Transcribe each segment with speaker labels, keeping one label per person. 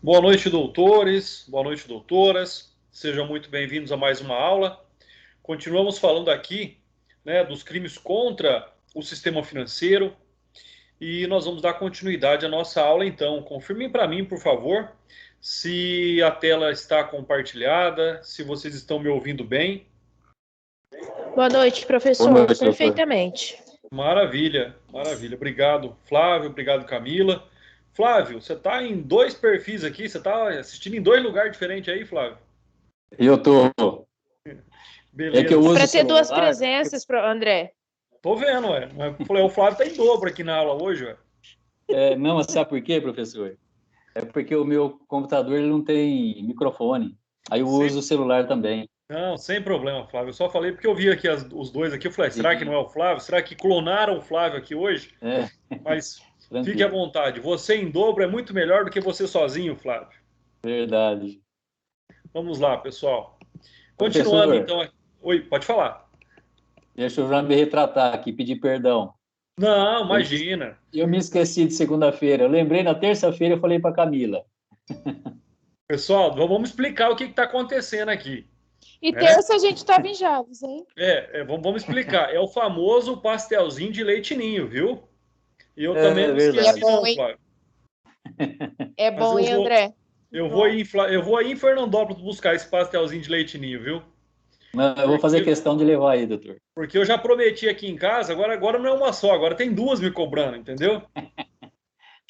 Speaker 1: Boa noite, doutores. Boa noite, doutoras. Sejam muito bem-vindos a mais uma aula. Continuamos falando aqui, né, dos crimes contra o sistema financeiro e nós vamos dar continuidade à nossa aula, então. Confirmem para mim, por favor, se a tela está compartilhada, se vocês estão me ouvindo bem.
Speaker 2: Boa noite, professor.
Speaker 3: Boa noite,
Speaker 2: Perfeitamente.
Speaker 1: Maravilha, maravilha. Obrigado, Flávio. Obrigado, Camila. Flávio, você está em dois perfis aqui, você está assistindo em dois lugares diferentes aí, Flávio?
Speaker 3: Eu tô.
Speaker 1: Beleza.
Speaker 3: É que eu uso
Speaker 2: Para ter
Speaker 3: celular.
Speaker 2: duas presenças, André.
Speaker 1: Tô vendo, ué. O Flávio tá em dobro aqui na aula hoje, ué.
Speaker 3: Não, sabe por quê, professor? É porque o meu computador ele não tem microfone. Aí eu uso o celular também.
Speaker 1: Não, sem problema, Flávio. Eu só falei porque eu vi aqui os dois aqui. Eu falei, será que não é o Flávio? Será que clonaram o Flávio aqui hoje? Mas fique à vontade. Você em dobro é muito melhor do que você sozinho, Flávio.
Speaker 3: Verdade.
Speaker 1: Vamos lá, pessoal. Continuando, então. Oi, pode falar.
Speaker 3: Deixa eu já me retratar aqui, pedir perdão.
Speaker 1: Não, imagina.
Speaker 3: Eu me esqueci de segunda-feira. Eu lembrei na terça-feira, eu falei para Camila.
Speaker 1: Pessoal, vamos explicar o que está acontecendo aqui.
Speaker 2: E terça a gente estava em Jales, hein?
Speaker 1: Vamos explicar. É o famoso pastelzinho de leite ninho, viu? E eu também não esqueci, não, Flávio.
Speaker 2: É bom, hein, André?
Speaker 1: Eu vou aí em Fernandópolis buscar esse pastelzinho de leite ninho, viu?
Speaker 3: Eu vou fazer questão de levar aí, doutor.
Speaker 1: Porque eu já prometi aqui em casa, agora não é uma só, agora tem duas me cobrando, entendeu?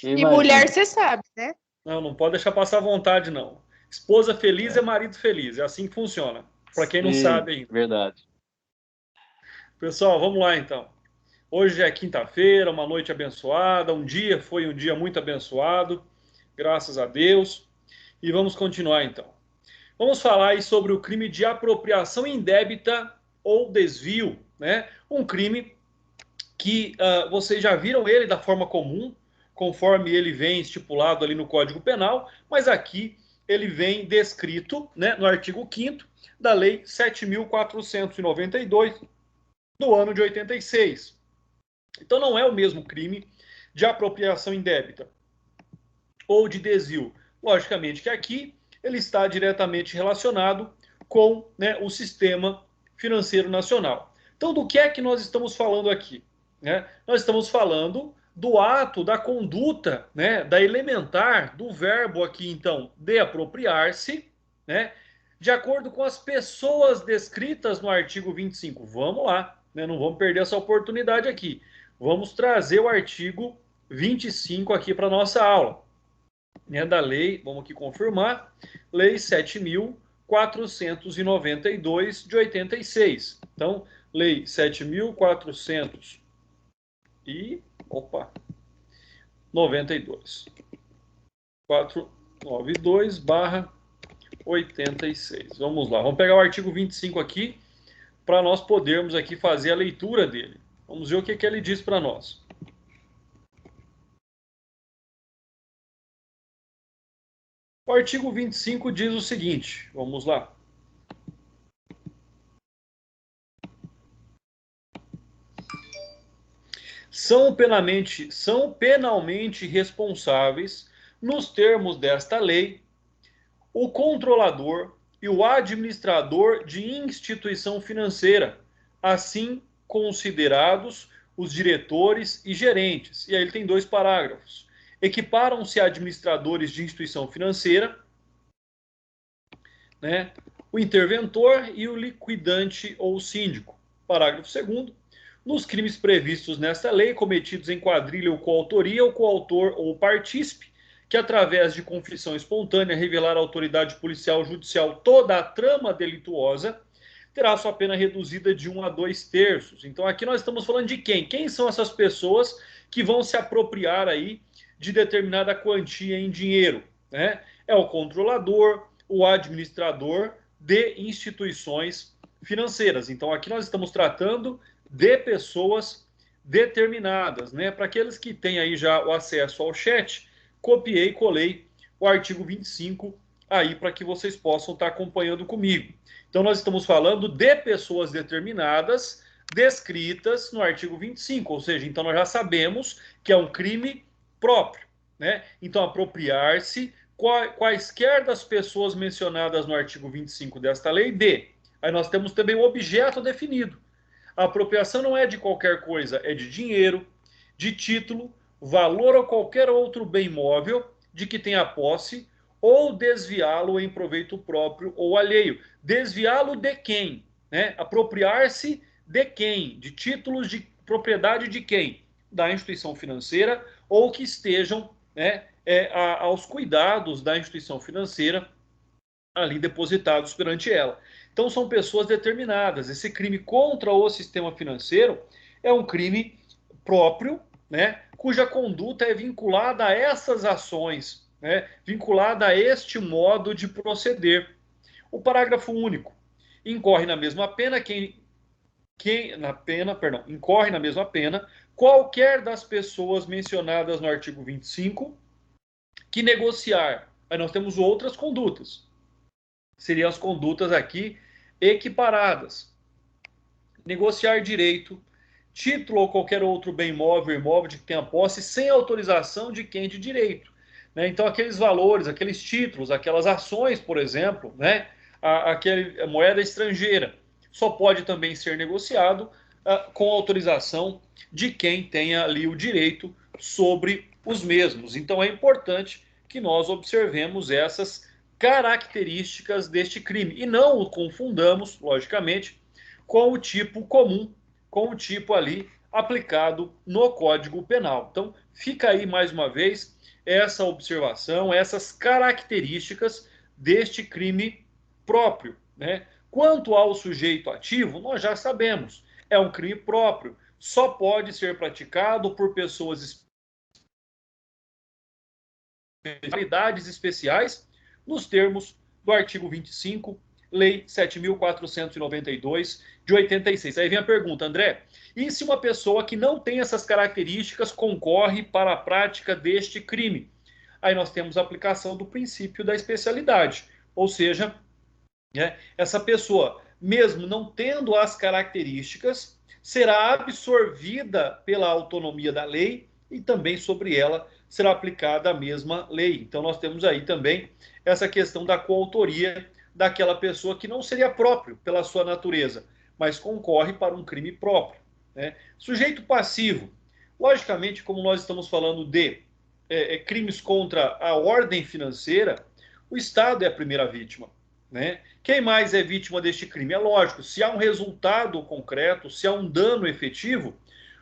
Speaker 2: E mulher, você sabe, né?
Speaker 1: Não pode deixar passar vontade, não. Esposa feliz é marido feliz, é assim que funciona. Para quem não sabe ainda.
Speaker 3: Verdade.
Speaker 1: Pessoal, vamos lá então. Hoje é quinta-feira, uma noite abençoada, foi um dia muito abençoado, graças a Deus. E vamos continuar então. Vamos falar aí sobre o crime de apropriação indébita ou desvio, né? Um crime que vocês já viram ele da forma comum, conforme ele vem estipulado ali no Código Penal, mas aqui ele vem descrito, né, no artigo 5º da Lei 7.492 do ano de 86. Então não é o mesmo crime de apropriação indébita ou de desvio. Logicamente que aqui ele está diretamente relacionado com, né, o sistema financeiro nacional. Então, do que é que nós estamos falando aqui? Né? Nós estamos falando do ato, da conduta, né, da elementar, do verbo aqui, então, de apropriar-se, né, de acordo com as pessoas descritas no artigo 25. Vamos lá, né, não vamos perder essa oportunidade aqui. Vamos trazer o artigo 25 aqui para a nossa aula. Né, da lei, vamos aqui confirmar, Lei 7.492 de 86. Então, Lei 7.492. 492/86. Vamos lá, vamos pegar o artigo 25 aqui, para nós podermos aqui fazer a leitura dele. Vamos ver o que ele diz para nós. O artigo 25 diz o seguinte, vamos lá. São penalmente responsáveis, nos termos desta lei, o controlador e o administrador de instituição financeira, assim considerados os diretores e gerentes. E aí ele tem 2 parágrafos. Equiparam-se a administradores de instituição financeira, né, o interventor e o liquidante ou síndico. Parágrafo 2º. Nos crimes previstos nesta lei, cometidos em quadrilha ou coautoria, o coautor ou partícipe, que através de confissão espontânea revelar à autoridade policial ou judicial toda a trama delituosa, terá sua pena reduzida de 1 a 2/3. Então aqui nós estamos falando de quem? Quem são essas pessoas que vão se apropriar aí de determinada quantia em dinheiro, né? É o controlador, o administrador de instituições financeiras. Então aqui nós estamos tratando de pessoas determinadas, né? Para aqueles que têm aí já o acesso ao chat, copiei e colei o artigo 25 aí para que vocês possam estar acompanhando comigo. Então nós estamos falando de pessoas determinadas descritas no artigo 25, ou seja, então nós já sabemos que é um crime próprio, né? Então apropriar-se quaisquer das pessoas mencionadas no artigo 25 desta lei, D. Aí nós temos também o objeto definido. A apropriação não é de qualquer coisa, é de dinheiro, de título, valor ou qualquer outro bem móvel de que tenha posse, ou desviá-lo em proveito próprio ou alheio. Desviá-lo de quem? Né? Apropriar-se de quem? De títulos de propriedade de quem? Da instituição financeira ou que estejam, né, aos cuidados da instituição financeira ali depositados perante ela. Então são pessoas determinadas. Esse crime contra o sistema financeiro é um crime próprio, né, cuja conduta é vinculada a essas ações, né, vinculada a este modo de proceder. O parágrafo único. Incorre na mesma pena incorre na mesma pena qualquer das pessoas mencionadas no artigo 25 que negociar. Aí nós temos outras condutas. Seriam as condutas aqui equiparadas. Negociar direito, título ou qualquer outro bem móvel ou imóvel de que tenha posse sem autorização de quem de direito. Né? Então, aqueles valores, aqueles títulos, aquelas ações, por exemplo, né? Aquela moeda estrangeira, só pode também ser negociado com autorização de quem tenha ali o direito sobre os mesmos. Então, é importante que nós observemos essas características deste crime e não o confundamos, logicamente, com o tipo comum, com o tipo ali aplicado no Código Penal. Então, fica aí mais uma vez essa observação, essas características deste crime próprio, né? Quanto ao sujeito ativo, nós já sabemos, é um crime próprio, só pode ser praticado por pessoas especiais, nos termos do artigo 25, Lei 7.492, de 86. Aí vem a pergunta, André, e se uma pessoa que não tem essas características concorre para a prática deste crime? Aí nós temos a aplicação do princípio da especialidade, ou seja, né, essa pessoa, mesmo não tendo as características, será absorvida pela autonomia da lei e também sobre ela será aplicada a mesma lei. Então nós temos aí também essa questão da coautoria daquela pessoa que não seria próprio pela sua natureza, mas concorre para um crime próprio. Né? Sujeito passivo. Logicamente, como nós estamos falando de crimes contra a ordem financeira, o Estado é a primeira vítima. Né? Quem mais é vítima deste crime? É lógico, se há um resultado concreto, se há um dano efetivo,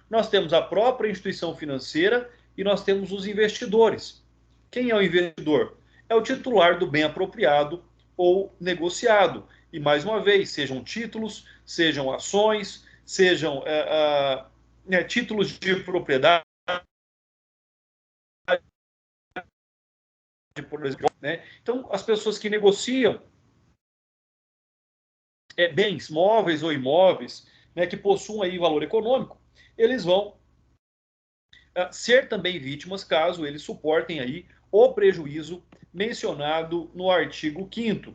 Speaker 1: nós temos a própria instituição financeira e nós temos os investidores. Quem é o investidor? É o titular do bem apropriado ou negociado. E, mais uma vez, sejam títulos, sejam ações, sejam títulos de propriedade, por exemplo. Né? Então, as pessoas que negociam bens móveis ou imóveis, né, que possuam aí valor econômico, eles vão ser também vítimas caso eles suportem aí o prejuízo mencionado no artigo 5º.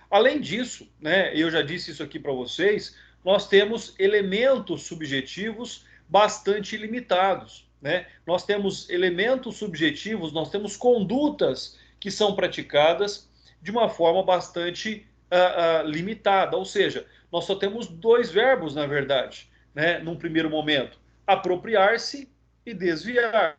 Speaker 1: Além disso, né, eu já disse isso aqui para vocês, nós temos elementos subjetivos bastante limitados. Né? Nós temos elementos subjetivos, nós temos condutas que são praticadas de uma forma bastante limitada, ou seja, nós só temos dois verbos, na verdade, né, num primeiro momento, apropriar-se e desviar.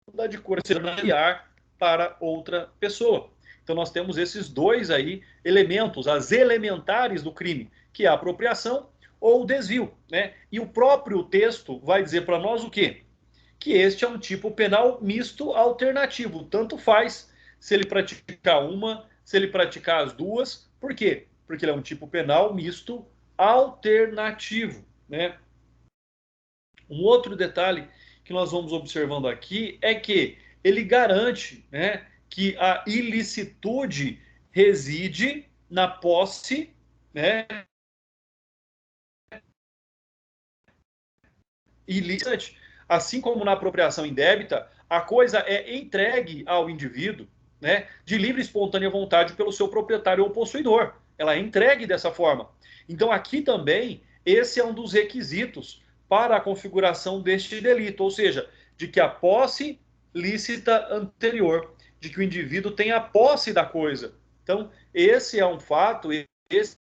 Speaker 1: Mudar de cor, desviar para outra pessoa. Então nós temos esses dois aí elementos, as elementares do crime, que é a apropriação ou o desvio, né? E o próprio texto vai dizer para nós o quê? Que este é um tipo penal misto alternativo. Tanto faz se ele praticar uma, se ele praticar as duas. Por quê? Porque ele é um tipo penal misto alternativo, né? Um outro detalhe que nós vamos observando aqui é que ele garante, né, que a ilicitude reside na posse, né, ilícita, assim como na apropriação indébita, a coisa é entregue ao indivíduo, né, de livre e espontânea vontade pelo seu proprietário ou possuidor. Ela é entregue dessa forma. Então aqui também esse é um dos requisitos para a configuração deste delito, ou seja, de que a posse lícita anterior, de que o indivíduo tem a posse da coisa. Então, esse é um fato, esse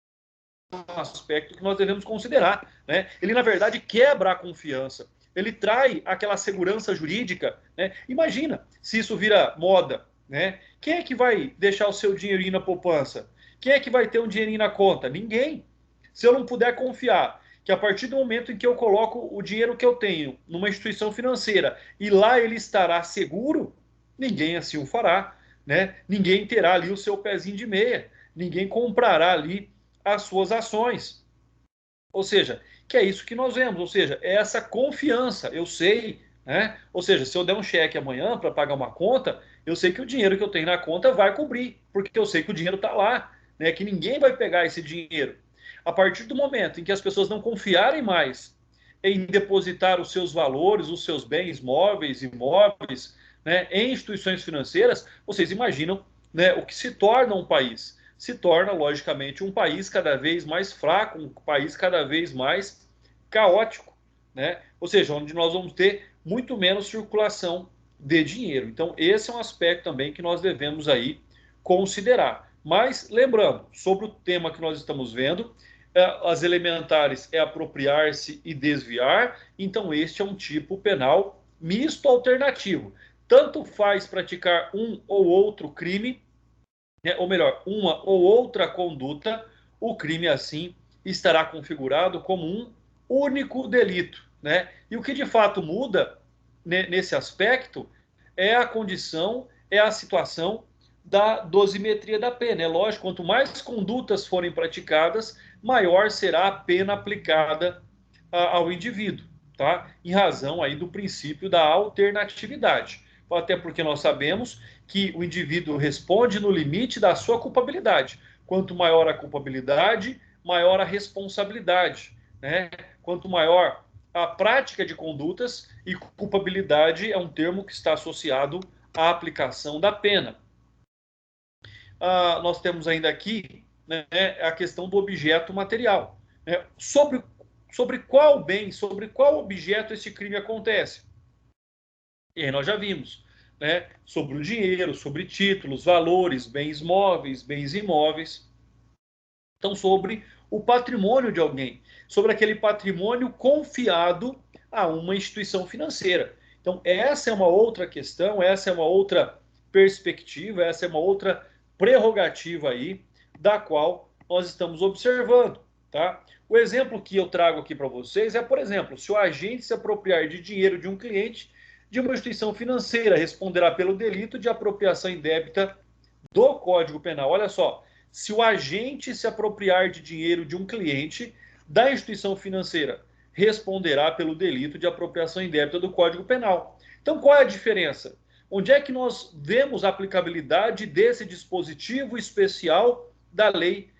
Speaker 1: é um aspecto que nós devemos considerar, né? Ele, na verdade, quebra a confiança, ele trai aquela segurança jurídica, né? Imagina se isso vira moda, né? Quem é que vai deixar o seu dinheirinho na poupança? Quem é que vai ter um dinheirinho na conta? Ninguém. Se eu não puder confiar que a partir do momento em que eu coloco o dinheiro que eu tenho numa instituição financeira e lá ele estará seguro, ninguém assim o fará, né? Ninguém terá ali o seu pezinho de meia, ninguém comprará ali as suas ações. Ou seja, que é isso que nós vemos, ou seja, é essa confiança, eu sei, né? Ou seja, se eu der um cheque amanhã para pagar uma conta, eu sei que o dinheiro que eu tenho na conta vai cobrir, porque eu sei que o dinheiro está lá, né? Que ninguém vai pegar esse dinheiro. A partir do momento em que as pessoas não confiarem mais em depositar os seus valores, os seus bens móveis, imóveis, né, em instituições financeiras, vocês imaginam, né, o que se torna um país. Se torna, logicamente, um país cada vez mais fraco, um país cada vez mais caótico, né? Ou seja, onde nós vamos ter muito menos circulação de dinheiro. Então, esse é um aspecto também que nós devemos aí considerar. Mas, lembrando, sobre o tema que nós estamos vendo, as elementares é apropriar-se e desviar, então este é um tipo penal misto alternativo. Tanto faz praticar um ou outro crime, né, ou melhor, uma ou outra conduta, o crime assim estará configurado como um único delito, né? E o que de fato muda, né, nesse aspecto é a condição, é a situação da dosimetria da pena. É lógico, quanto mais condutas forem praticadas, maior será a pena aplicada ao indivíduo, tá? Em razão aí do princípio da alternatividade. Até porque nós sabemos que o indivíduo responde no limite da sua culpabilidade. Quanto maior a culpabilidade, maior a responsabilidade, né? Quanto maior a prática de condutas, e culpabilidade é um termo que está associado à aplicação da pena. Nós temos ainda aqui, né, a questão do objeto material. Né? Sobre qual bem, sobre qual objeto esse crime acontece? E aí nós já vimos, né, sobre o dinheiro, sobre títulos, valores, bens móveis, bens imóveis. Então, sobre o patrimônio de alguém, sobre aquele patrimônio confiado a uma instituição financeira. Então, essa é uma outra questão, essa é uma outra perspectiva, essa é uma outra prerrogativa aí, da qual nós estamos observando, tá? O exemplo que eu trago aqui para vocês é, por exemplo, se o agente se apropriar de dinheiro de um cliente de uma instituição financeira, responderá pelo delito de apropriação indébita do Código Penal. Olha só, se o agente se apropriar de dinheiro de um cliente da instituição financeira, responderá pelo delito de apropriação indébita do Código Penal. Então, qual é a diferença? Onde é que nós vemos a aplicabilidade desse dispositivo especial da lei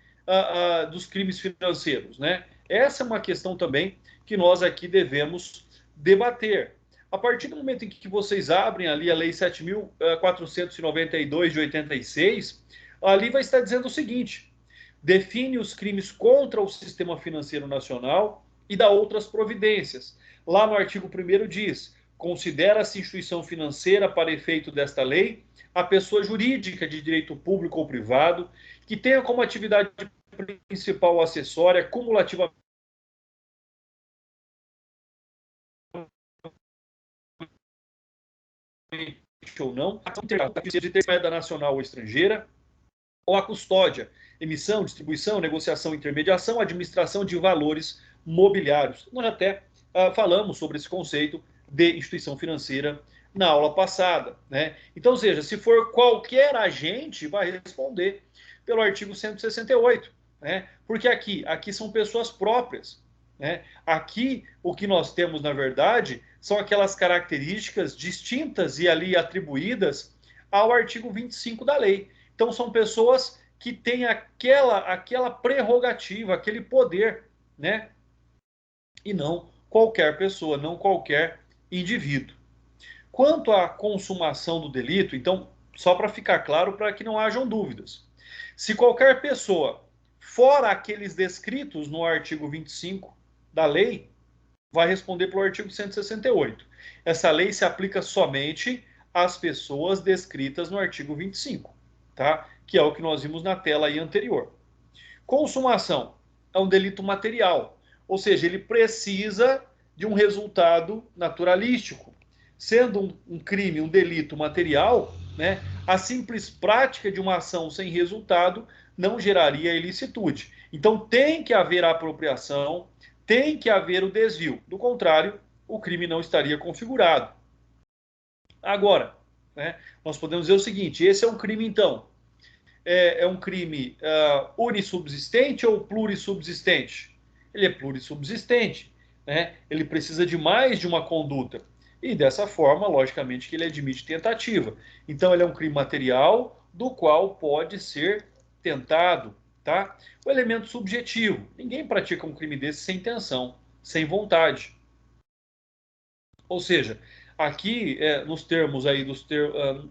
Speaker 1: dos crimes financeiros, né? Essa é uma questão também que nós aqui devemos debater. A partir do momento em que vocês abrem ali a Lei 7.492 de 86, ali vai estar dizendo o seguinte: define os crimes contra o sistema financeiro nacional e dá outras providências. Lá no artigo 1º diz: considera-se instituição financeira para efeito desta lei a pessoa jurídica de direito público ou privado que tenha como atividade principal ou acessória cumulativamente ou não, a de ter moeda nacional ou estrangeira, ou a custódia, emissão, distribuição, negociação, intermediação, administração de valores mobiliários. Nós até falamos sobre esse conceito de instituição financeira na aula passada, né? Então, ou seja, se for qualquer agente, vai responder pelo artigo 168, né? Porque aqui são pessoas próprias, né? Aqui, o que nós temos, na verdade, são aquelas características distintas e ali atribuídas ao artigo 25 da lei. Então, são pessoas que têm aquela prerrogativa, aquele poder, né? E não qualquer pessoa, não qualquer indivíduo. Quanto à consumação do delito, então, só para ficar claro, para que não hajam dúvidas. Se qualquer pessoa, fora aqueles descritos no artigo 25, da lei vai responder pelo artigo 168. Essa lei se aplica somente às pessoas descritas no artigo 25, tá? Que é o que nós vimos na tela aí anterior. Consumação é um delito material, ou seja, ele precisa de um resultado naturalístico. Sendo um crime, um delito material, né, a simples prática de uma ação sem resultado não geraria ilicitude. Então tem que haver a apropriação, tem que haver o desvio. Do contrário, o crime não estaria configurado. Agora, né, nós podemos dizer o seguinte: esse é um crime, então, é um crime unissubsistente ou plurissubsistente? Ele é plurissubsistente, né? Ele precisa de mais de uma conduta. E dessa forma, logicamente, que ele admite tentativa. Então, ele é um crime material do qual pode ser tentado, tá? O elemento subjetivo. Ninguém pratica um crime desse sem intenção, sem vontade. Ou seja, aqui, nos termos aí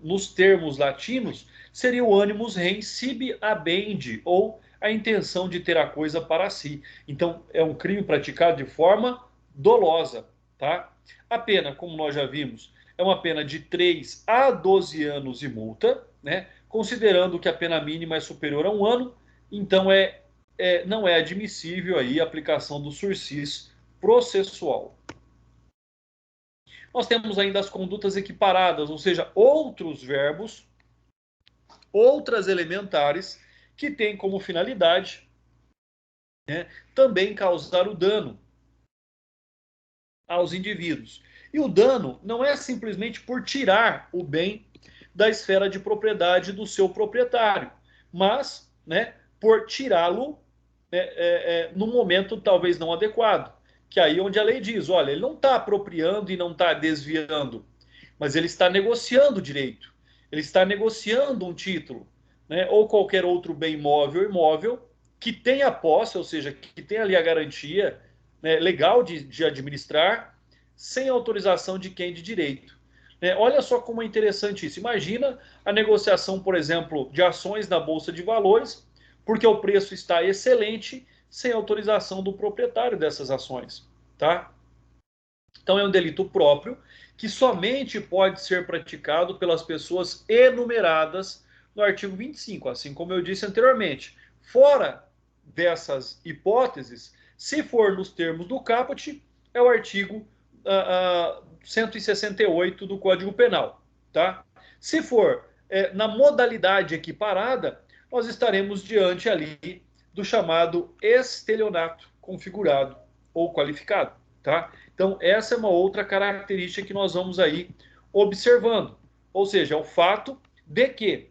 Speaker 1: nos termos latinos, seria o animus rem sibi habendi, ou a intenção de ter a coisa para si. Então, é um crime praticado de forma dolosa, tá? A pena, como nós já vimos, é uma pena de 3 a 12 anos e multa, né? Considerando que a pena mínima é superior a 1 ano, então não é admissível aí a aplicação do sursis processual. Nós temos ainda as condutas equiparadas, ou seja, outros verbos, outras elementares, que têm como finalidade, né, também causar o dano aos indivíduos. E o dano não é simplesmente por tirar o bem da esfera de propriedade do seu proprietário, mas, né, por tirá-lo no momento talvez não adequado. Que aí onde a lei diz, olha, ele não está apropriando e não está desviando, mas ele está negociando o direito, ele está negociando um título, né, ou qualquer outro bem móvel ou imóvel que tenha posse, ou seja, que tenha ali a garantia, né, legal de administrar, sem autorização de quem de direito. Olha só como é interessante isso. Imagina a negociação, por exemplo, de ações na Bolsa de Valores, porque o preço está excelente, sem autorização do proprietário dessas ações, tá? Então é um delito próprio que somente pode ser praticado pelas pessoas enumeradas no artigo 25, assim como eu disse anteriormente. Fora dessas hipóteses, se for nos termos do caput, é o artigo 168 do Código Penal, tá? Se for na modalidade equiparada, nós estaremos diante ali do chamado estelionato configurado ou qualificado, tá? Então, essa é uma outra característica que nós vamos aí observando. Ou seja, o fato de que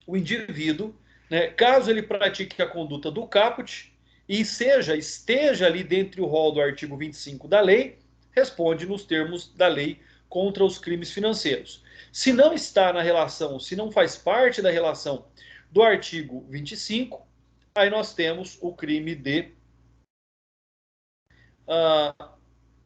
Speaker 1: o indivíduo, né, caso ele pratique a conduta do caput e esteja ali dentro do rol do artigo 25 da lei, responde nos termos da lei contra os crimes financeiros. Se não está na relação, se não faz parte da relação do artigo 25, aí nós temos o crime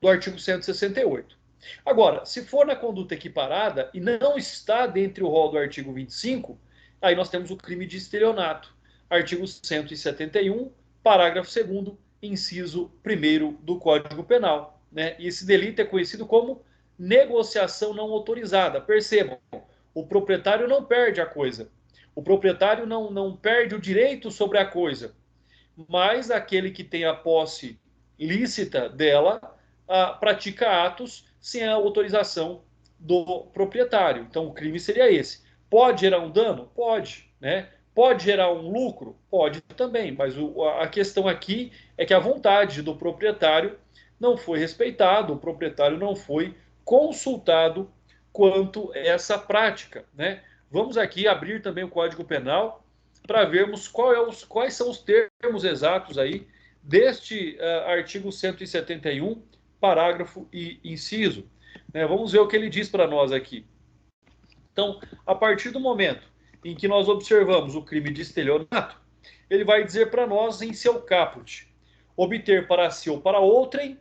Speaker 1: do artigo 168. Agora, se for na conduta equiparada e não está dentro do rol do artigo 25, aí nós temos o crime de estelionato. Artigo 171, parágrafo 2º, inciso 1º do Código Penal. Né? E esse delito é conhecido como negociação não autorizada. Percebam, o proprietário não perde a coisa. O proprietário não perde o direito sobre a coisa, mas aquele que tem a posse lícita dela pratica atos sem a autorização do proprietário. Então, o crime seria esse. Pode gerar um dano? Pode. Né? Pode gerar um lucro? Pode também. Mas a questão aqui é que a vontade do proprietário não foi respeitada, o proprietário não foi consultado quanto a essa prática. Né? Vamos aqui abrir também o Código Penal para vermos quais são os termos exatos aí deste artigo 171, parágrafo e inciso. Vamos ver o que ele diz para nós aqui. Então, a partir do momento em que nós observamos o crime de estelionato, ele vai dizer para nós em seu caput: obter para si ou para outrem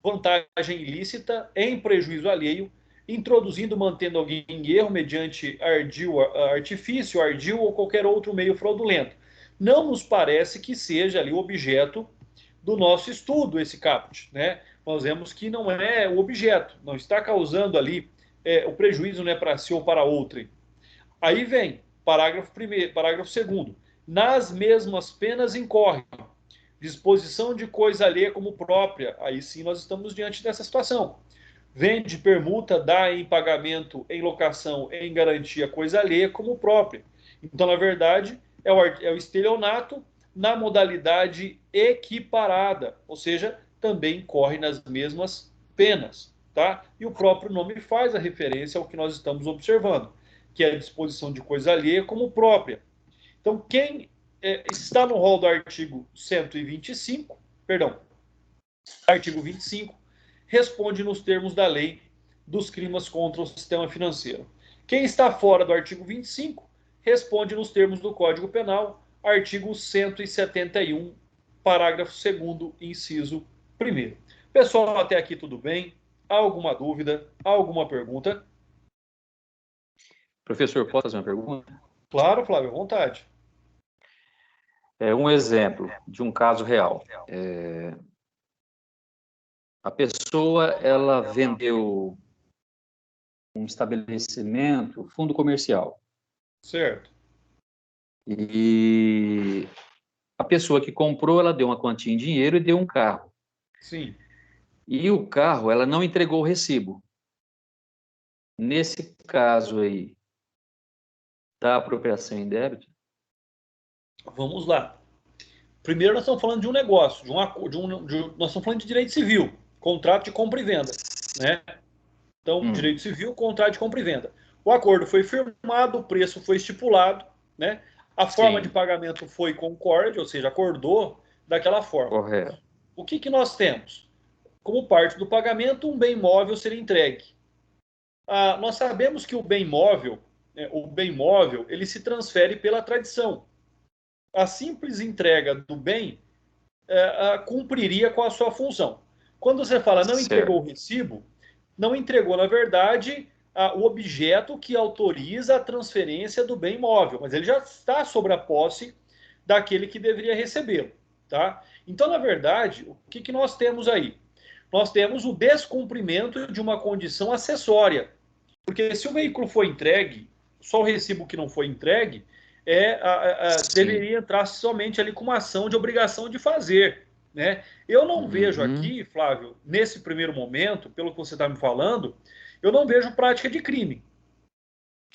Speaker 1: vantagem ilícita em prejuízo alheio, introduzindo, mantendo alguém em erro mediante artifício, ardil ou qualquer outro meio fraudulento. Não nos parece que seja ali o objeto do nosso estudo esse caput, né? Nós vemos que não é o objeto, não está causando ali o prejuízo, né, para si ou para outrem. Aí vem parágrafo 1º, parágrafo 2º. Nas mesmas penas incorre disposição de coisa alheia como própria. Aí sim nós estamos diante dessa situação. Vende, permuta, dá em pagamento, em locação, em garantia coisa alheia como própria. Então, na verdade, é o estelionato na modalidade equiparada, ou seja, também incorre nas mesmas penas, tá? E o próprio nome faz a referência ao que nós estamos observando, que é a disposição de coisa alheia como própria. Então, quem está no rol do artigo 125, perdão, artigo 25, responde nos termos da lei dos crimes contra o sistema financeiro. Quem está fora do artigo 25, responde nos termos do Código Penal, artigo 171, parágrafo 2º, inciso 1º. Pessoal, até aqui tudo bem? Há alguma dúvida? Há alguma pergunta?
Speaker 3: Professor, posso fazer uma pergunta?
Speaker 1: Claro, Flávio, à vontade.
Speaker 3: Um exemplo de um caso real. A pessoa, ela vendeu um estabelecimento, fundo comercial.
Speaker 1: Certo.
Speaker 3: E a pessoa que comprou, ela deu uma quantia em dinheiro e deu um carro.
Speaker 1: Sim.
Speaker 3: E o carro, ela não entregou o recibo. Nesse caso aí, da apropriação em débito?
Speaker 1: Vamos lá. Primeiro, nós estamos falando de um negócio, nós estamos falando de direito civil, contrato de compra e venda, né? Então, direito civil, contrato de compra e venda. O acordo foi firmado, o preço foi estipulado, né? A forma de pagamento foi concorde, ou seja, acordou daquela forma.
Speaker 3: Correto.
Speaker 1: O que nós temos? Como parte do pagamento, um bem móvel ser entregue. Nós sabemos que o bem móvel, ele se transfere pela tradição. A simples entrega do bem cumpriria com a sua função. Quando você fala não entregou o recibo, não entregou, na verdade, o objeto que autoriza a transferência do bem móvel, mas ele já está sobre a posse daquele que deveria recebê-lo. Tá? Então, na verdade, o que nós temos aí? Nós temos o descumprimento de uma condição acessória. Porque se o veículo foi entregue, só o recibo que não foi entregue, deveria entrar somente ali com uma ação de obrigação de fazer. Né? Eu não vejo aqui, Flávio, nesse primeiro momento, pelo que você está me falando, eu não vejo prática de crime.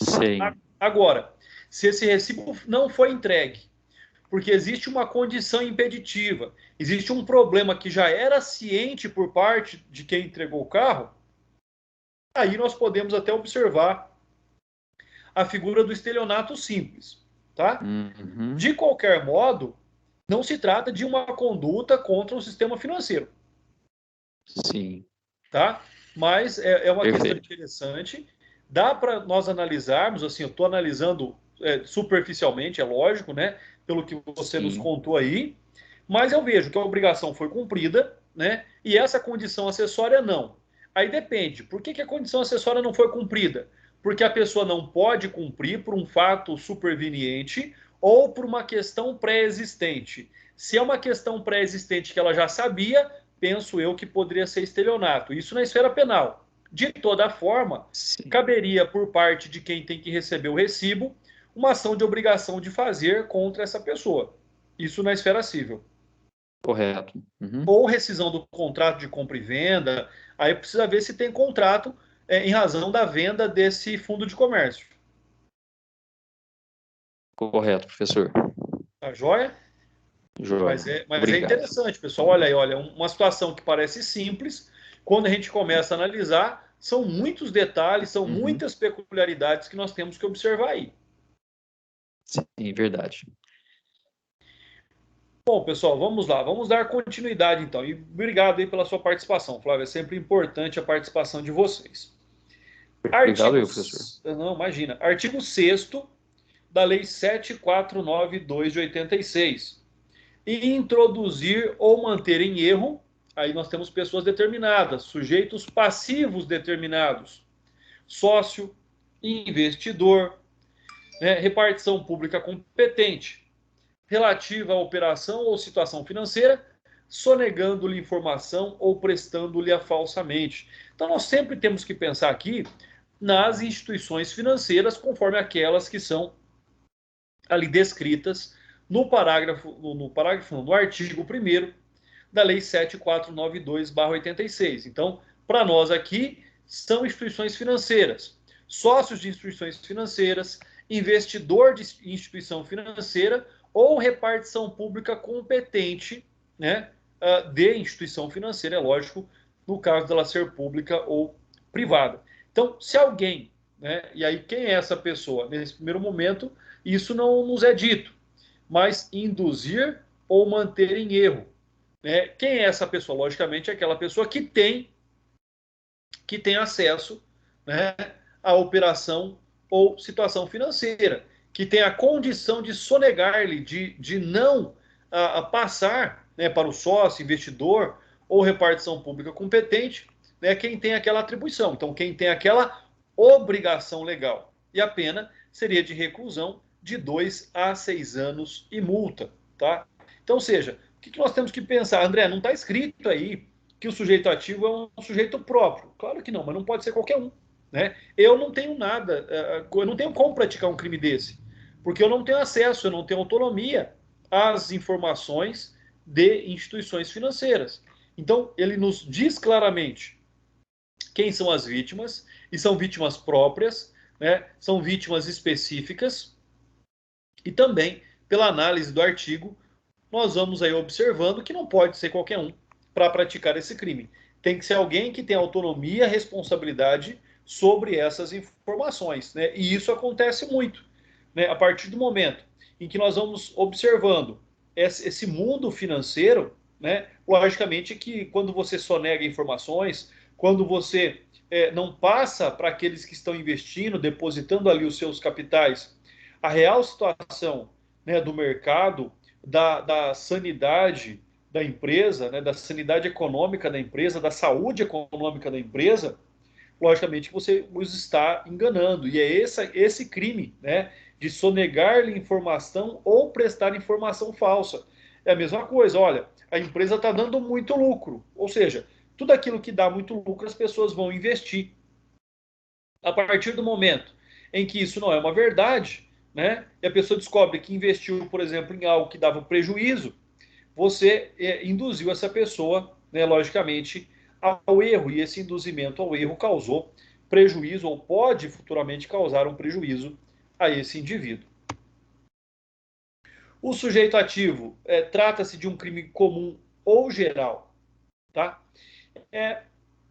Speaker 3: Sim.
Speaker 1: Agora, se esse recibo não foi entregue, porque existe uma condição impeditiva, existe um problema que já era ciente por parte de quem entregou o carro, aí nós podemos até observar a figura do estelionato simples. Tá? De qualquer modo, não se trata de uma conduta contra o sistema financeiro.
Speaker 3: Sim.
Speaker 1: Tá? Mas é uma questão interessante. Dá para nós analisarmos, assim, eu estou analisando superficialmente, é lógico, né? Pelo que você nos contou aí, mas eu vejo que a obrigação foi cumprida, né? E essa condição acessória não. Aí depende. Por que a condição acessória não foi cumprida? Porque a pessoa não pode cumprir por um fato superveniente ou por uma questão pré-existente. Se é uma questão pré-existente que ela já sabia, penso eu que poderia ser estelionato. Isso na esfera penal. De toda forma, caberia por parte de quem tem que receber o recibo uma ação de obrigação de fazer contra essa pessoa. Isso na esfera civil.
Speaker 3: Correto.
Speaker 1: Ou rescisão do contrato de compra e venda, aí precisa ver se tem contrato em razão da venda desse fundo de comércio.
Speaker 3: Correto, professor.
Speaker 1: Tá joia?
Speaker 3: Joia.
Speaker 1: Mas é interessante, pessoal. Olha aí, uma situação que parece simples, quando a gente começa a analisar, são muitos detalhes, são muitas peculiaridades que nós temos que observar aí.
Speaker 3: Sim, verdade.
Speaker 1: Bom, pessoal, vamos lá. Vamos dar continuidade, então. E obrigado aí pela sua participação, Flávio. É sempre importante a participação de vocês.
Speaker 3: Obrigado, professor.
Speaker 1: Não, imagina. Artigo 6º da Lei 7.492 de 86. E introduzir ou manter em erro, aí nós temos pessoas determinadas, sujeitos passivos determinados, sócio, investidor, repartição pública competente, relativa à operação ou situação financeira, sonegando-lhe informação ou prestando-lhe falsamente. Então, nós sempre temos que pensar aqui nas instituições financeiras, conforme aquelas que são ali descritas no artigo 1º da Lei 7492/86. Então, para nós aqui, são instituições financeiras, sócios de instituições financeiras, investidor de instituição financeira ou repartição pública competente, né, de instituição financeira, é lógico, no caso dela ser pública ou privada. Então, se alguém, né, e aí quem é essa pessoa? Nesse primeiro momento, isso não nos é dito, mas induzir ou manter em erro. Né? Quem é essa pessoa? Logicamente, é aquela pessoa que tem acesso, né, à operação ou situação financeira, que tem a condição de sonegar-lhe, de não passar, né, para o sócio, investidor ou repartição pública competente, né, quem tem aquela atribuição. Então, quem tem aquela obrigação legal. E a pena seria de reclusão de 2 a 6 anos e multa. Tá? Então, ou seja, o que nós temos que pensar? André, não está escrito aí que o sujeito ativo é um sujeito próprio. Claro que não, mas não pode ser qualquer um. Né? Eu não tenho nada, eu não tenho como praticar um crime desse, porque eu não tenho acesso, eu não tenho autonomia às informações de instituições financeiras. Então, ele nos diz claramente quem são as vítimas, e são vítimas próprias, né? São vítimas específicas, e também, pela análise do artigo, nós vamos aí observando que não pode ser qualquer um para praticar esse crime. Tem que ser alguém que tem autonomia, responsabilidade sobre essas informações, né? E isso acontece muito, né? A partir do momento em que nós vamos observando esse mundo financeiro, né? Logicamente que quando você sonega informações, quando você não passa para aqueles que estão investindo, depositando ali os seus capitais, a real situação, né, do mercado, da sanidade da empresa, né, da sanidade econômica da empresa, da saúde econômica da empresa, logicamente você os está enganando. E é esse crime, né, de sonegar-lhe informação ou prestar informação falsa. É a mesma coisa, olha, a empresa está dando muito lucro, ou seja, tudo aquilo que dá muito lucro as pessoas vão investir. A partir do momento em que isso não é uma verdade, né, e a pessoa descobre que investiu, por exemplo, em algo que dava prejuízo, você induziu essa pessoa, né, logicamente, ao erro, e esse induzimento ao erro causou prejuízo ou pode futuramente causar um prejuízo a esse indivíduo. O sujeito ativo trata-se de um crime comum ou geral, tá?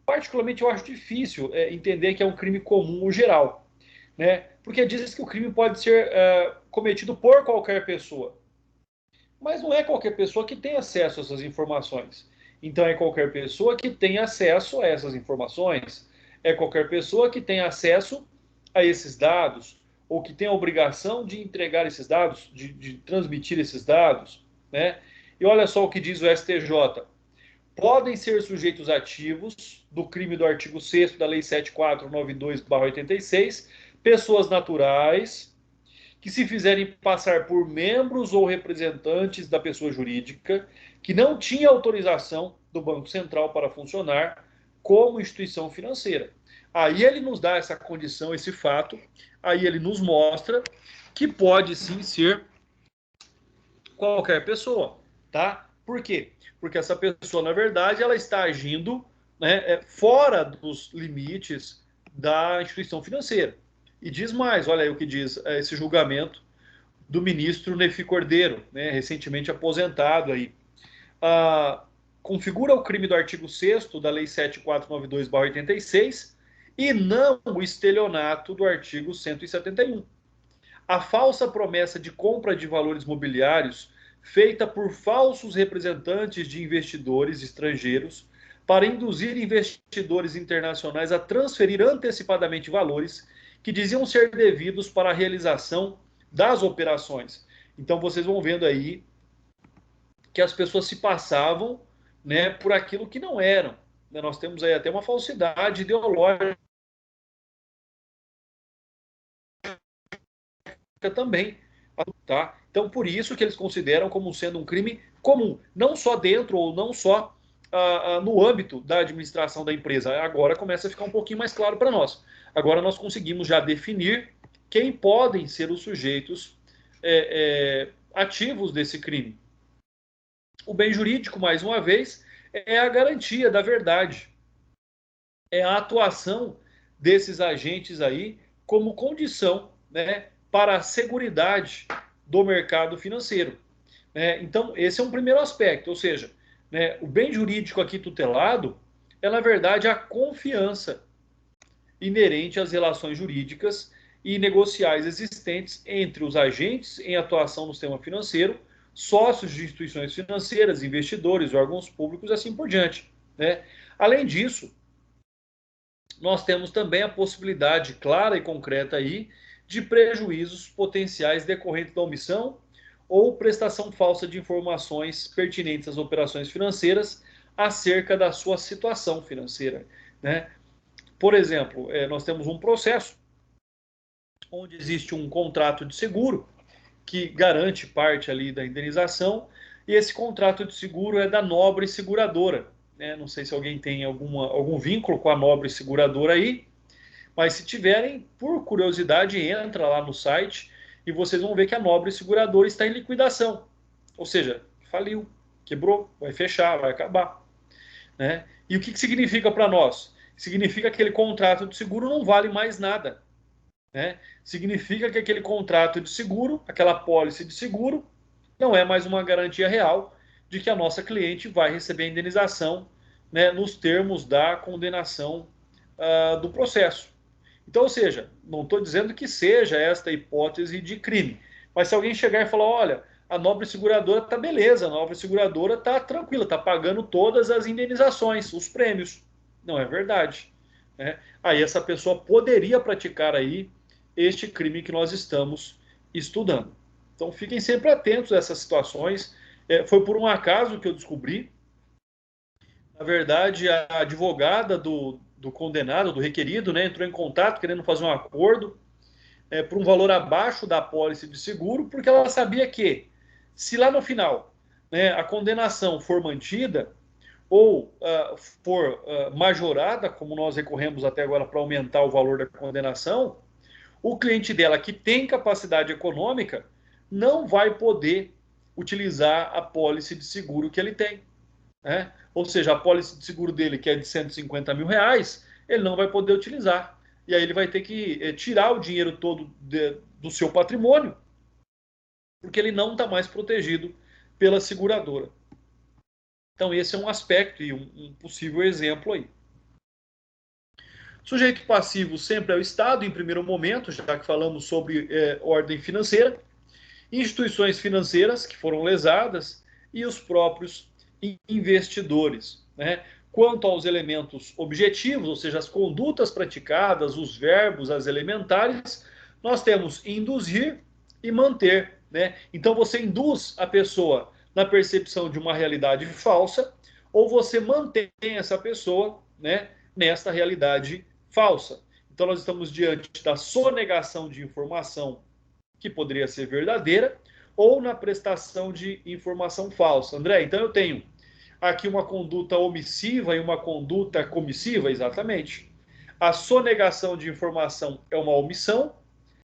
Speaker 1: Particularmente eu acho difícil entender que é um crime comum ou geral, né? Porque diz que o crime pode ser cometido por qualquer pessoa. Mas não é qualquer pessoa que tem acesso a essas informações. Então é qualquer pessoa que tem acesso a essas informações. É qualquer pessoa que tem acesso a esses dados, ou que tem a obrigação de entregar esses dados, de transmitir esses dados. Né? E olha só o que diz o STJ. Podem ser sujeitos ativos do crime do artigo 6º da Lei 7492/86, pessoas naturais que se fizerem passar por membros ou representantes da pessoa jurídica que não tinha autorização do Banco Central para funcionar como instituição financeira. Aí ele nos dá essa condição, esse fato, aí ele nos mostra que pode sim ser qualquer pessoa, tá? Por quê? Porque essa pessoa, na verdade, ela está agindo, né, fora dos limites da instituição financeira. E diz mais, olha aí o que diz esse julgamento do ministro Nefi Cordeiro, né, recentemente aposentado aí. Configura o crime do artigo 6º da Lei 7492/86 e não o estelionato do artigo 171. A falsa promessa de compra de valores mobiliários feita por falsos representantes de investidores estrangeiros para induzir investidores internacionais a transferir antecipadamente valores que diziam ser devidos para a realização das operações. Então vocês vão vendo aí que as pessoas se passavam, né, por aquilo que não eram. Nós temos aí até uma falsidade ideológica também, tá? Então por isso que eles consideram como sendo um crime comum, não só dentro ou não só no âmbito da administração da empresa. Agora começa a ficar um pouquinho mais claro para nós. Agora nós conseguimos já definir quem podem ser os sujeitos ativos desse crime. O bem jurídico, mais uma vez, é a garantia da verdade. É a atuação desses agentes aí como condição, né, para a seguridade do mercado financeiro. Então, esse é um primeiro aspecto, ou seja, né, o bem jurídico aqui tutelado é, na verdade, a confiança inerente às relações jurídicas e negociais existentes entre os agentes em atuação no sistema financeiro, sócios de instituições financeiras, investidores, órgãos públicos e assim por diante. Né? Além disso, nós temos também a possibilidade clara e concreta aí de prejuízos potenciais decorrentes da omissão ou prestação falsa de informações pertinentes às operações financeiras acerca da sua situação financeira. Né? Por exemplo, nós temos um processo onde existe um contrato de seguro que garante parte ali da indenização, e esse contrato de seguro é da Nobre Seguradora. Né? Não sei se alguém tem algum vínculo com a Nobre Seguradora aí, mas se tiverem, por curiosidade, entra lá no site e vocês vão ver que a Nobre Seguradora está em liquidação. Ou seja, faliu, quebrou, vai fechar, vai acabar. Né? E o que significa para nós? Significa que aquele contrato de seguro não vale mais nada. Né? Significa que aquele contrato de seguro, aquela apólice de seguro, não é mais uma garantia real de que a nossa cliente vai receber a indenização, né, nos termos da condenação do processo. Então, ou seja, não estou dizendo que seja esta hipótese de crime, mas se alguém chegar e falar, olha, a Nobre Seguradora está beleza, a Nobre Seguradora está tranquila, está pagando todas as indenizações, os prêmios. Não é verdade. Né? Aí essa pessoa poderia praticar aí este crime que nós estamos estudando. Então fiquem sempre atentos a essas situações. Foi por um acaso que eu descobri. Na verdade, a advogada do condenado, do requerido, né, entrou em contato querendo fazer um acordo por um valor abaixo da apólice de seguro, porque ela sabia que, se lá no final, né, a condenação for mantida ou for majorada, como nós recorremos até agora para aumentar o valor da condenação, o cliente dela, que tem capacidade econômica, não vai poder utilizar a apólice de seguro que ele tem. Né? Ou seja, a apólice de seguro dele, que é de 150 mil reais, ele não vai poder utilizar. E aí ele vai ter que tirar o dinheiro todo do seu patrimônio, porque ele não está mais protegido pela seguradora. Então esse é um aspecto e um possível exemplo aí. Sujeito passivo sempre é o Estado, em primeiro momento, já que falamos sobre ordem financeira, instituições financeiras que foram lesadas e os próprios investidores. Né? Quanto aos elementos objetivos, ou seja, as condutas praticadas, os verbos, as elementares, nós temos induzir e manter. Né? Então você induz a pessoa na percepção de uma realidade falsa, ou você mantém essa pessoa, né, nesta realidade falsa. Então nós estamos diante da sonegação de informação que poderia ser verdadeira, ou na prestação de informação falsa. André, então eu tenho aqui uma conduta omissiva e uma conduta comissiva, exatamente. A sonegação de informação é uma omissão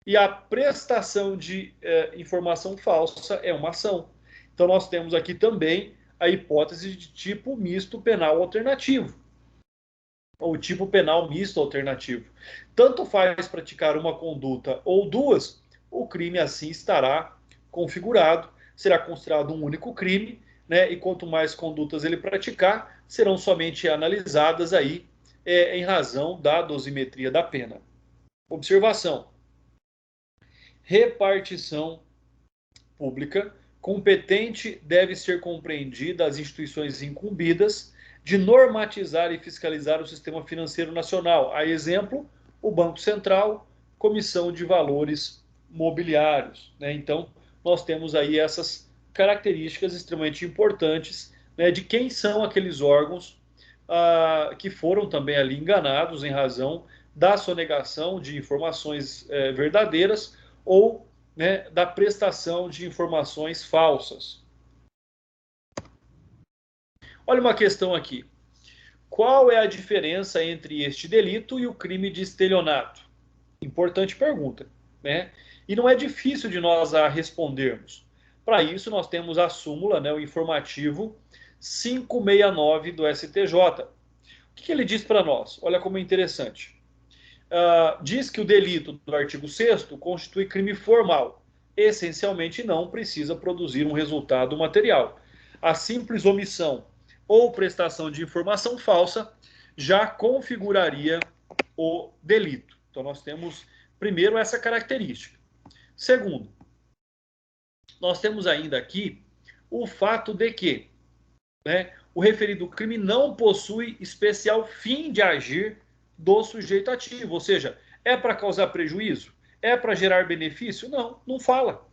Speaker 1: e a prestação de informação falsa é uma ação. Então nós temos aqui também a hipótese de tipo misto penal alternativo, ou tipo penal misto alternativo. Tanto faz praticar uma conduta ou duas, o crime assim estará configurado, será considerado um único crime, né? E quanto mais condutas ele praticar, serão somente analisadas aí em razão da dosimetria da pena. Observação: repartição pública competente deve ser compreendida as instituições incumbidas de normatizar e fiscalizar o sistema financeiro nacional. A exemplo, o Banco Central, Comissão de Valores Mobiliários. Né? Então, nós temos aí essas características extremamente importantes, né, de quem são aqueles órgãos que foram também ali enganados em razão da sonegação de informações verdadeiras ou, né, da prestação de informações falsas. Olha uma questão aqui. Qual é a diferença entre este delito e o crime de estelionato? Importante pergunta, né? E não é difícil de nós a respondermos. Para isso, nós temos a súmula, né, o informativo 569 do STJ. O que ele diz para nós? Olha como é interessante. Diz que o delito do artigo 6º constitui crime formal. Essencialmente, não precisa produzir um resultado material. A simples omissão ou prestação de informação falsa já configuraria o delito. Então, nós temos, primeiro, essa característica. Segundo, nós temos ainda aqui o fato de que, né, o referido crime não possui especial fim de agir do sujeito ativo. Ou seja, é para causar prejuízo? É para gerar benefício? Não, não fala.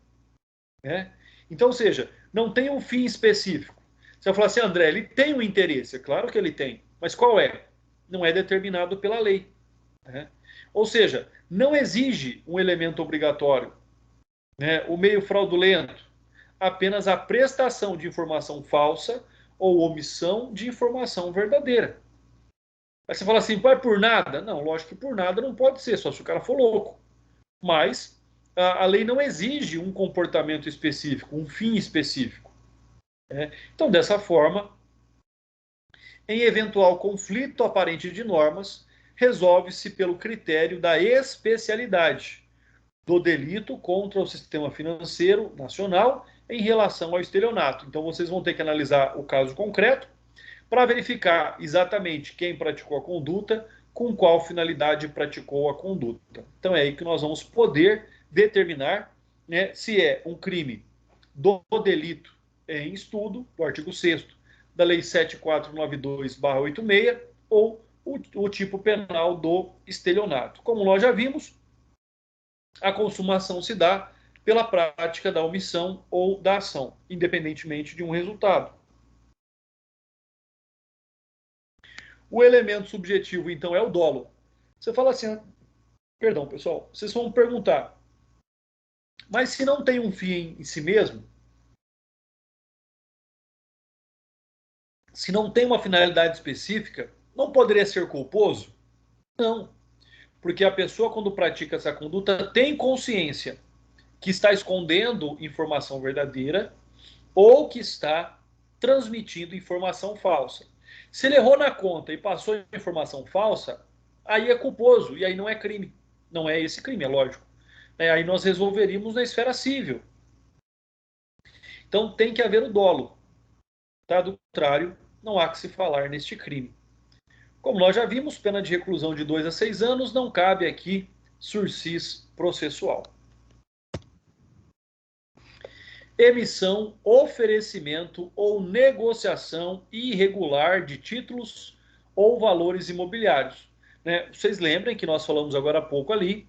Speaker 1: Né? Então, ou seja, não tem um fim específico. Você vai falar assim, André, ele tem um interesse. É claro que ele tem. Mas qual é? Não é determinado pela lei. Né? Ou seja, não exige um elemento obrigatório. Né? O meio fraudulento, apenas a prestação de informação falsa ou omissão de informação verdadeira. Aí você fala assim, é por nada? Não, lógico que por nada não pode ser, só se o cara for louco. Mas a lei não exige um comportamento específico, um fim específico. Né? Então, dessa forma, em eventual conflito aparente de normas, resolve-se pelo critério da especialidade do delito contra o sistema financeiro nacional em relação ao estelionato. Então, vocês vão ter que analisar o caso concreto para verificar exatamente quem praticou a conduta, com qual finalidade praticou a conduta. Então, é aí que nós vamos poder determinar, né, se é um crime do delito em estudo, do artigo 6º da Lei 7492/86, ou o tipo penal do estelionato. Como nós já vimos, a consumação se dá pela prática da omissão ou da ação, independentemente de um resultado. O elemento subjetivo, então, é o dolo. Você fala assim, perdão, pessoal, vocês vão perguntar, mas se não tem um fim em si mesmo, se não tem uma finalidade específica, não poderia ser culposo? Não, porque a pessoa, quando pratica essa conduta, tem consciência que está escondendo informação verdadeira ou que está transmitindo informação falsa. Se ele errou na conta e passou informação falsa, aí é culposo e aí não é crime. Não é esse crime, é lógico. Aí nós resolveríamos na esfera civil. Então tem que haver o dolo. Tá? Do contrário, não há que se falar neste crime. Como nós já vimos, pena de reclusão de 2 a 6 anos, não cabe aqui sursis processual. Emissão, oferecimento ou negociação irregular de títulos ou valores imobiliários. Né? Vocês lembrem que nós falamos agora há pouco ali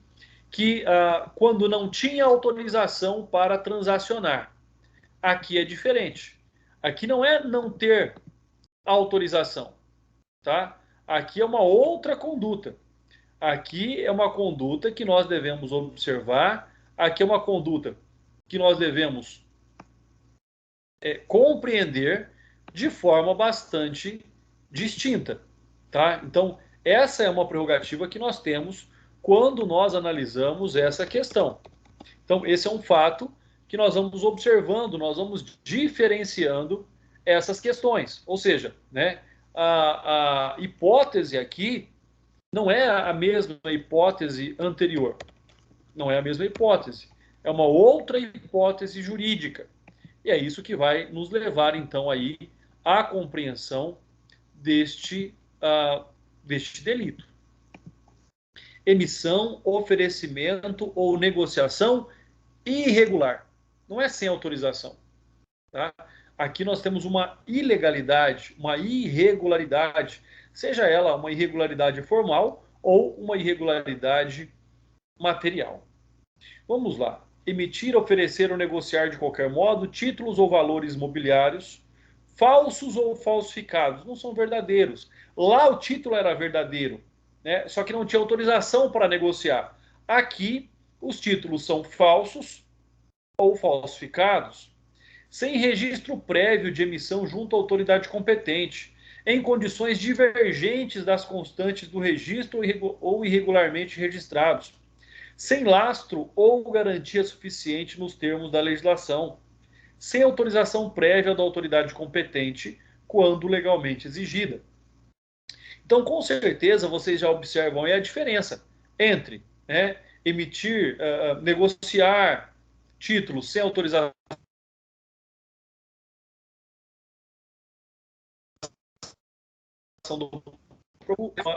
Speaker 1: que quando não tinha autorização para transacionar, aqui é diferente. Aqui não é não ter autorização, tá? Aqui é uma outra conduta. Aqui é uma conduta que nós devemos observar. Aqui é uma conduta que nós devemos compreender de forma bastante distinta, tá? Então, essa é uma prerrogativa que nós temos quando nós analisamos essa questão. Então, esse é um fato que nós vamos observando, nós vamos diferenciando essas questões. Ou seja, né, a hipótese aqui não é a mesma hipótese anterior. Não é a mesma hipótese. É uma outra hipótese jurídica. E é isso que vai nos levar, então, aí à compreensão deste delito. Emissão, oferecimento ou negociação irregular. Não é sem autorização. Tá? Aqui nós temos uma ilegalidade, uma irregularidade, seja ela uma irregularidade formal ou uma irregularidade material. Vamos lá. Emitir, oferecer ou negociar de qualquer modo títulos ou valores mobiliários falsos ou falsificados, não são verdadeiros. Lá o título era verdadeiro, né? Só que não tinha autorização para negociar. Aqui os títulos são falsos ou falsificados sem registro prévio de emissão junto à autoridade competente, em condições divergentes das constantes do registro ou irregularmente registrados, sem lastro ou garantia suficiente nos termos da legislação, sem autorização prévia da autoridade competente, quando legalmente exigida. Então, com certeza, vocês já observam aí a diferença entre emitir, negociar títulos sem autorização do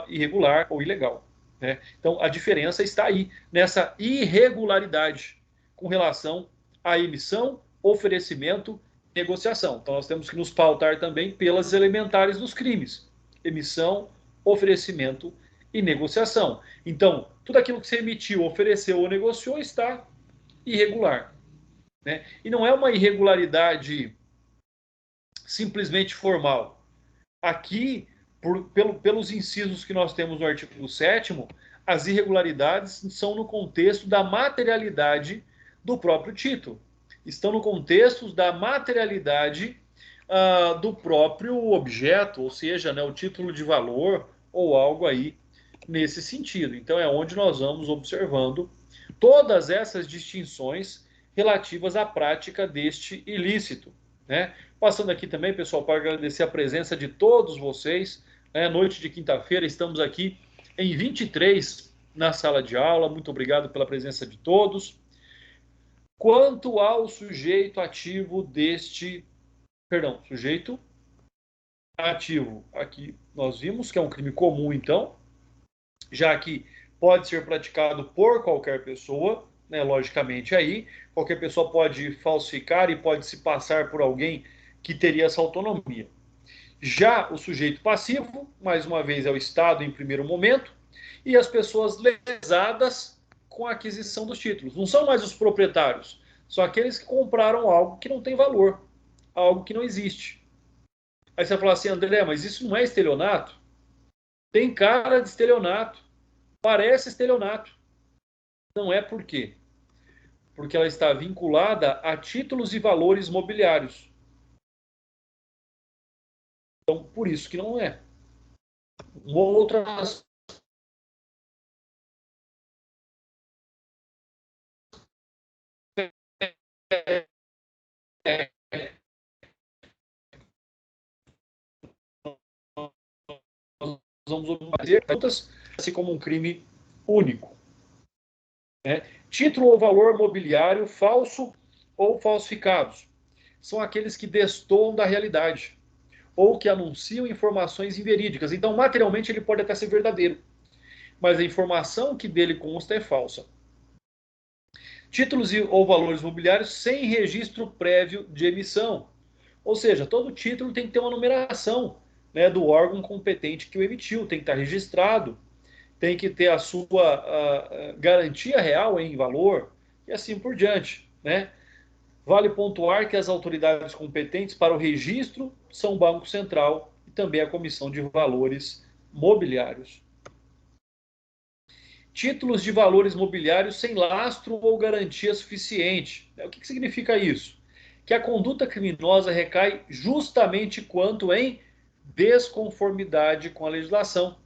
Speaker 1: irregular ou ilegal. Né? Então, a diferença está aí, nessa irregularidade com relação à emissão, oferecimento e negociação. Então, nós temos que nos pautar também pelas elementares dos crimes: emissão, oferecimento e negociação. Então, tudo aquilo que você emitiu, ofereceu ou negociou está irregular. Né? E não é uma irregularidade simplesmente formal. Aqui, pelos incisos que nós temos no artigo 7º, as irregularidades são no contexto da materialidade do próprio título. Estão no contexto da materialidade do próprio objeto, ou seja, né, o título de valor ou algo aí nesse sentido. Então, é onde nós vamos observando todas essas distinções relativas à prática deste ilícito. Né? Passando aqui também, pessoal, para agradecer a presença de todos vocês. Noite de quinta-feira, estamos aqui em 23 na sala de aula. Muito obrigado pela presença de todos. Quanto ao sujeito ativo deste... Perdão, sujeito ativo. Aqui nós vimos que é um crime comum, então, já que pode ser praticado por qualquer pessoa, né, logicamente aí, qualquer pessoa pode falsificar e pode se passar por alguém que teria essa autonomia. Já o sujeito passivo, mais uma vez, é o Estado em primeiro momento, e as pessoas lesadas com a aquisição dos títulos. Não são mais os proprietários, são aqueles que compraram algo que não tem valor, algo que não existe. Aí você vai falar assim: André, mas isso não é estelionato? Tem cara de estelionato, parece estelionato. Não é. Por quê? Porque ela está vinculada a títulos e valores mobiliários. Então, por isso que não é. Uma outra... Vamos fazer contas assim como um crime único. Né? Título ou valor mobiliário falso ou falsificados são aqueles que destoam da realidade ou que anunciam informações inverídicas. Então, materialmente, ele pode até ser verdadeiro, mas a informação que dele consta é falsa. Títulos ou valores mobiliários sem registro prévio de emissão. Ou seja, todo título tem que ter uma numeração, né, do órgão competente que o emitiu, tem que estar registrado, tem que ter a sua garantia real em valor, e assim por diante. Né? Vale pontuar que as autoridades competentes para o registro são o Banco Central e também a Comissão de Valores Mobiliários. Títulos de valores mobiliários sem lastro ou garantia suficiente. O que significa isso? Que a conduta criminosa recai justamente quanto em desconformidade com a legislação.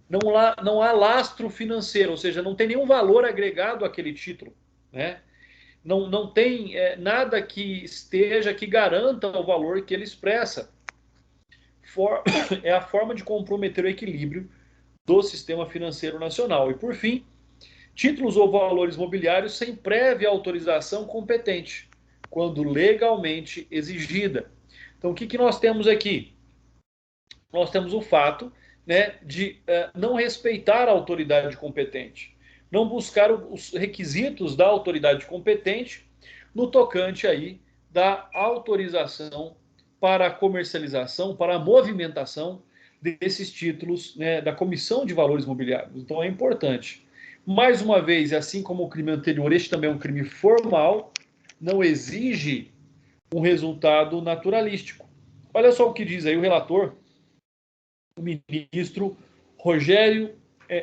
Speaker 1: Não há lastro financeiro, ou seja, não tem nenhum valor agregado àquele título. Né? Não tem nada que garanta o valor que ele expressa. É a forma de comprometer o equilíbrio do sistema financeiro nacional. E, por fim, títulos ou valores mobiliários sem prévia autorização competente, quando legalmente exigida. Então, o que nós temos aqui? Nós temos o fato, né, de não respeitar a autoridade competente, não buscar os requisitos da autoridade competente no tocante aí da autorização para a comercialização, para a movimentação desses títulos, né, da Comissão de Valores Mobiliários. Então é importante. Mais uma vez, assim como o crime anterior, este também é um crime formal, não exige um resultado naturalístico. Olha só o que diz aí o relator, o ministro Rogério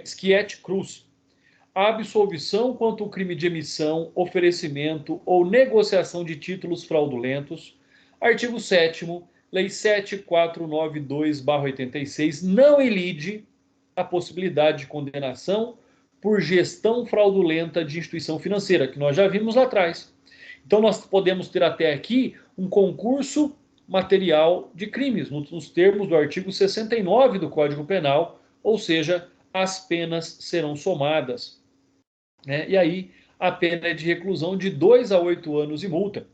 Speaker 1: Schietti Cruz. A absolvição quanto ao crime de emissão, oferecimento ou negociação de títulos fraudulentos Artigo 7º, Lei 7492/86 não elide a possibilidade de condenação por gestão fraudulenta de instituição financeira, que nós já vimos lá atrás. Então, nós podemos ter até aqui um concurso material de crimes, nos termos do artigo 69 do Código Penal, ou seja, as penas serão somadas, né? E aí, a pena é de reclusão de 2 a 8 anos e multa,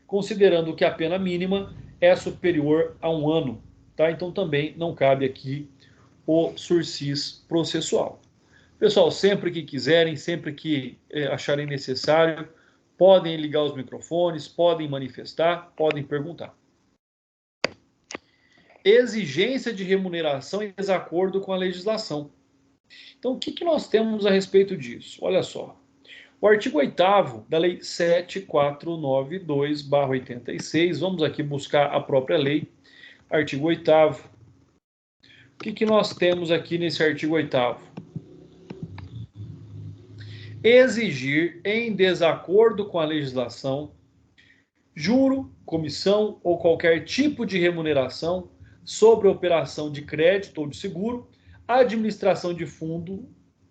Speaker 1: considerando que a pena mínima é superior a 1 ano, tá? Então, também não cabe aqui o sursis processual. Pessoal, sempre que quiserem, sempre que acharem necessário, podem ligar os microfones, podem manifestar, podem perguntar. Exigência de remuneração em desacordo com a legislação. Então, o que nós temos a respeito disso? Olha só. O artigo 8º da Lei 7492/86, vamos aqui buscar a própria lei, artigo 8º. O que nós temos aqui nesse artigo 8º? Exigir, em desacordo com a legislação, juro, comissão ou qualquer tipo de remuneração sobre operação de crédito ou de seguro, administração de fundo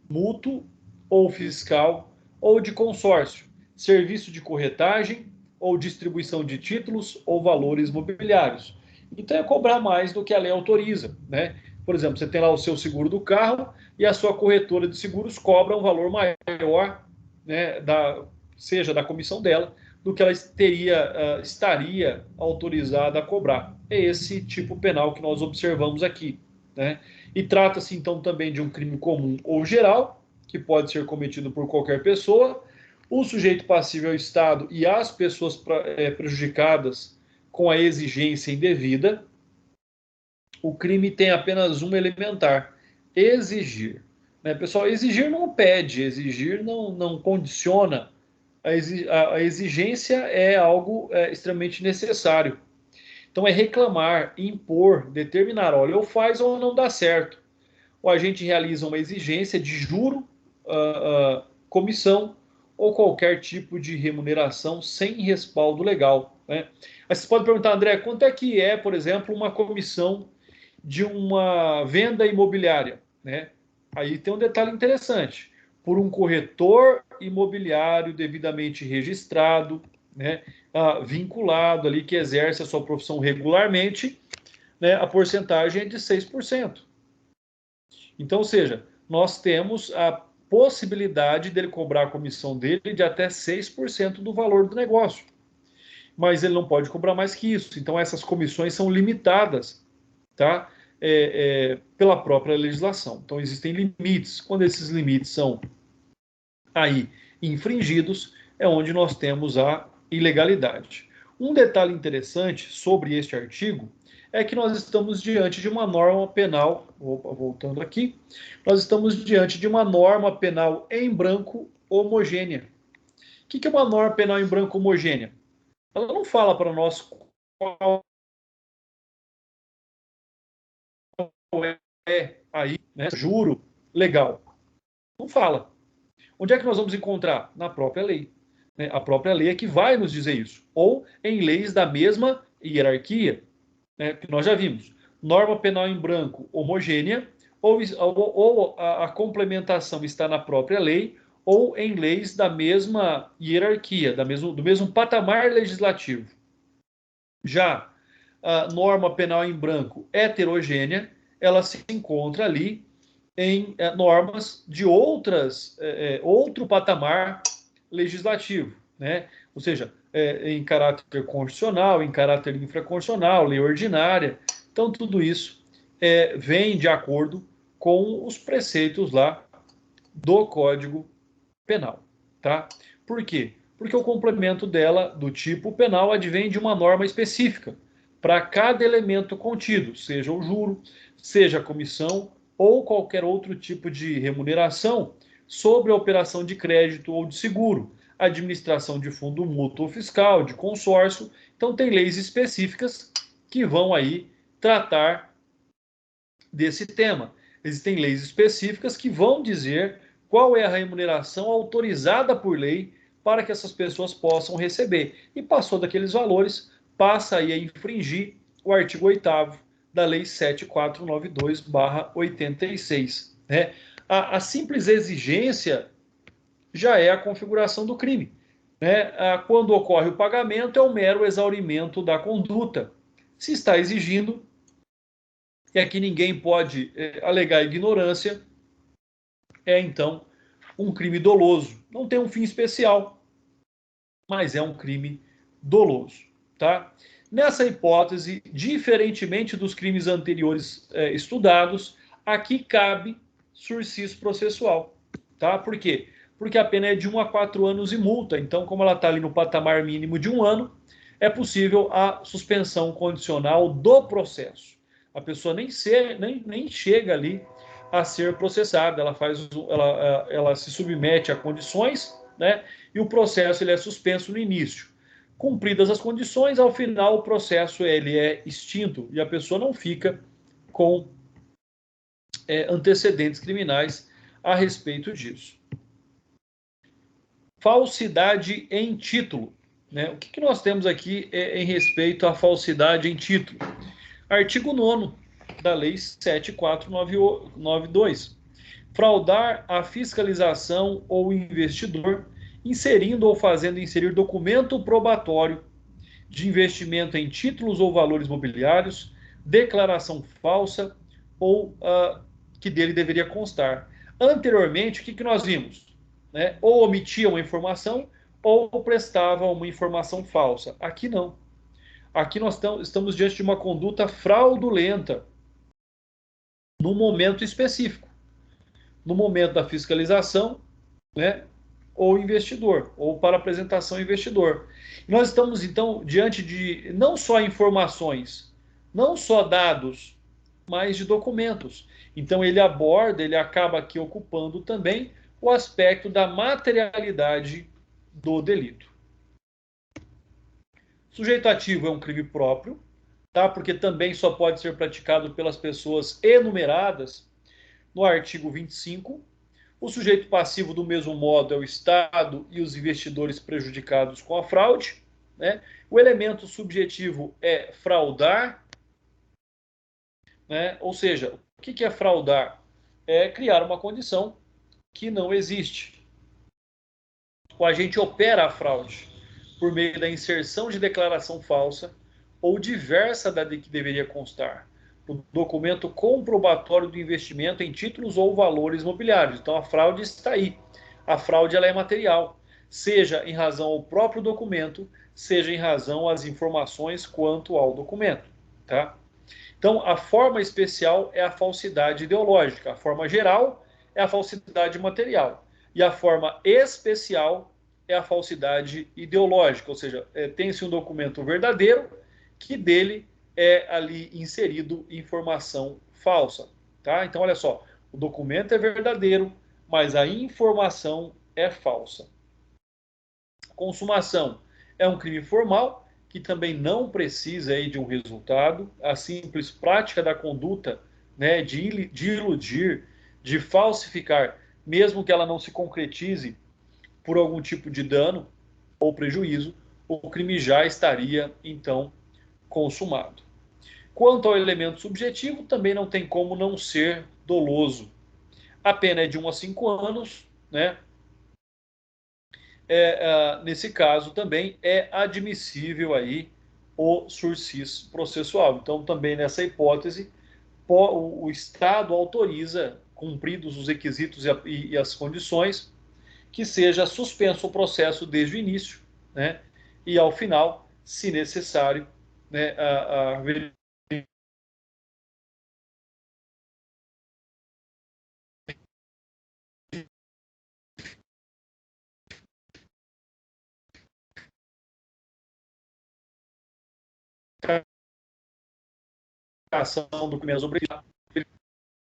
Speaker 1: mútuo ou fiscal ou de consórcio, serviço de corretagem ou distribuição de títulos ou valores mobiliários. Então é cobrar mais do que a lei autoriza, né? Por exemplo, você tem lá o seu seguro do carro e a sua corretora de seguros cobra um valor maior, né, seja da comissão dela, do que ela estaria autorizada a cobrar. É esse tipo penal que nós observamos aqui, né? E trata-se então também de um crime comum ou geral, que pode ser cometido por qualquer pessoa. O sujeito passível é o Estado e as pessoas prejudicadas com a exigência indevida. O crime tem apenas um elementar: exigir. Né, pessoal, exigir não pede, exigir não condiciona. A exigência é algo extremamente necessário. Então, é reclamar, impor, determinar, olha, ou faz ou não dá certo. O agente realiza uma exigência de juro, comissão ou qualquer tipo de remuneração sem respaldo legal, né? Aí você pode perguntar, André, quanto é que é, por exemplo, uma comissão de uma venda imobiliária, né? Aí tem um detalhe interessante: por um corretor imobiliário devidamente registrado, né, vinculado ali, que exerce a sua profissão regularmente, né, a porcentagem é de 6%. Então, ou seja, nós temos a possibilidade dele cobrar a comissão dele de até 6% do valor do negócio. Mas ele não pode cobrar mais que isso. Então, essas comissões são limitadas, tá? Pela própria legislação. Então, existem limites. Quando esses limites são aí infringidos, é onde nós temos a ilegalidade. Um detalhe interessante sobre este artigo é que nós estamos diante de uma norma penal, voltando aqui, nós estamos diante de uma norma penal em branco homogênea. O que é uma norma penal em branco homogênea? Ela não fala para nós qual é aí, né, juro legal. Não fala. Onde é que nós vamos encontrar? Na própria lei. A própria lei é que vai nos dizer isso. Ou em leis da mesma hierarquia, né, que nós já vimos. Norma penal em branco homogênea, ou a complementação está na própria lei, ou em leis da mesma hierarquia, do mesmo patamar legislativo. Já a norma penal em branco heterogênea, ela se encontra ali em normas de outro patamar legislativo, né? Ou seja, em caráter constitucional, em caráter infraconstitucional, lei ordinária. Então, tudo isso vem de acordo com os preceitos lá do Código Penal, tá? Por quê? Porque o complemento dela, do tipo penal, advém de uma norma específica para cada elemento contido, seja o juro, seja a comissão ou qualquer outro tipo de remuneração sobre a operação de crédito ou de seguro, administração de fundo mútuo ou fiscal, de consórcio. Então, tem leis específicas que vão aí tratar desse tema. Existem leis específicas que vão dizer qual é a remuneração autorizada por lei para que essas pessoas possam receber. E passou daqueles valores, passa aí a infringir o artigo 8º da Lei 7492/86. Né? A simples exigência já é a configuração do crime. Né? Quando ocorre o pagamento, é o mero exaurimento da conduta. Se está exigindo, e aqui ninguém pode alegar ignorância, é então um crime doloso. Não tem um fim especial, mas é um crime doloso. Tá? Nessa hipótese, diferentemente dos crimes anteriores estudados, aqui cabe sursis processual. Tá? Por quê? Porque a pena é de 1 a 4 anos e multa. Então, como ela está ali no patamar mínimo de 1 ano, é possível a suspensão condicional do processo. A pessoa nem chega ali a ser processada, ela se submete a condições, né? E o processo ele é suspenso no início. Cumpridas as condições, ao final o processo ele é extinto e a pessoa não fica com antecedentes criminais a respeito disso. Falsidade em título. Né? O que nós temos aqui em respeito à falsidade em título? Artigo 9º da Lei 7492. Fraudar a fiscalização ou investidor, inserindo ou fazendo inserir documento probatório de investimento em títulos ou valores mobiliários, declaração falsa ou que dele deveria constar. Anteriormente, o que nós vimos? Né? Ou omitia uma informação ou prestava uma informação falsa. Aqui não. Aqui nós estamos diante de uma conduta fraudulenta no momento específico. No momento da fiscalização, né, ou investidor, ou para apresentação ao investidor. Nós estamos, então, diante de não só informações, não só dados, mas de documentos. Então, ele acaba aqui ocupando também o aspecto da materialidade do delito. Sujeito ativo é um crime próprio, tá? Porque também só pode ser praticado pelas pessoas enumeradas no artigo 25. O sujeito passivo, do mesmo modo, é o Estado e os investidores prejudicados com a fraude. Né? O elemento subjetivo é fraudar. Né? Ou seja, o que é fraudar? É criar uma condição que não existe. O agente opera a fraude por meio da inserção de declaração falsa ou diversa da que deveria constar, o documento comprobatório do investimento em títulos ou valores mobiliários. Então a fraude está aí. A fraude ela é material, seja em razão ao próprio documento, seja em razão às informações quanto ao documento. Tá? Então a forma especial é a falsidade ideológica, a forma geral é a falsidade material e a forma especial é a falsidade ideológica, ou seja, tem-se um documento verdadeiro que dele é ali inserido informação falsa. Tá? Então, olha só, o documento é verdadeiro, mas a informação é falsa. Consumação é um crime formal que também não precisa aí de um resultado. A simples prática da conduta, né, de iludir, de falsificar, mesmo que ela não se concretize por algum tipo de dano ou prejuízo, o crime já estaria, então, consumado. Quanto ao elemento subjetivo, também não tem como não ser doloso. A pena é de 1 a 5 anos, né? Nesse caso também é admissível aí o sursis processual. Então, também nessa hipótese, o Estado autoriza, cumpridos os requisitos e as condições, que seja suspenso o processo desde o início, né? E ao final, se necessário, né, a verificação do primeiro obrigados.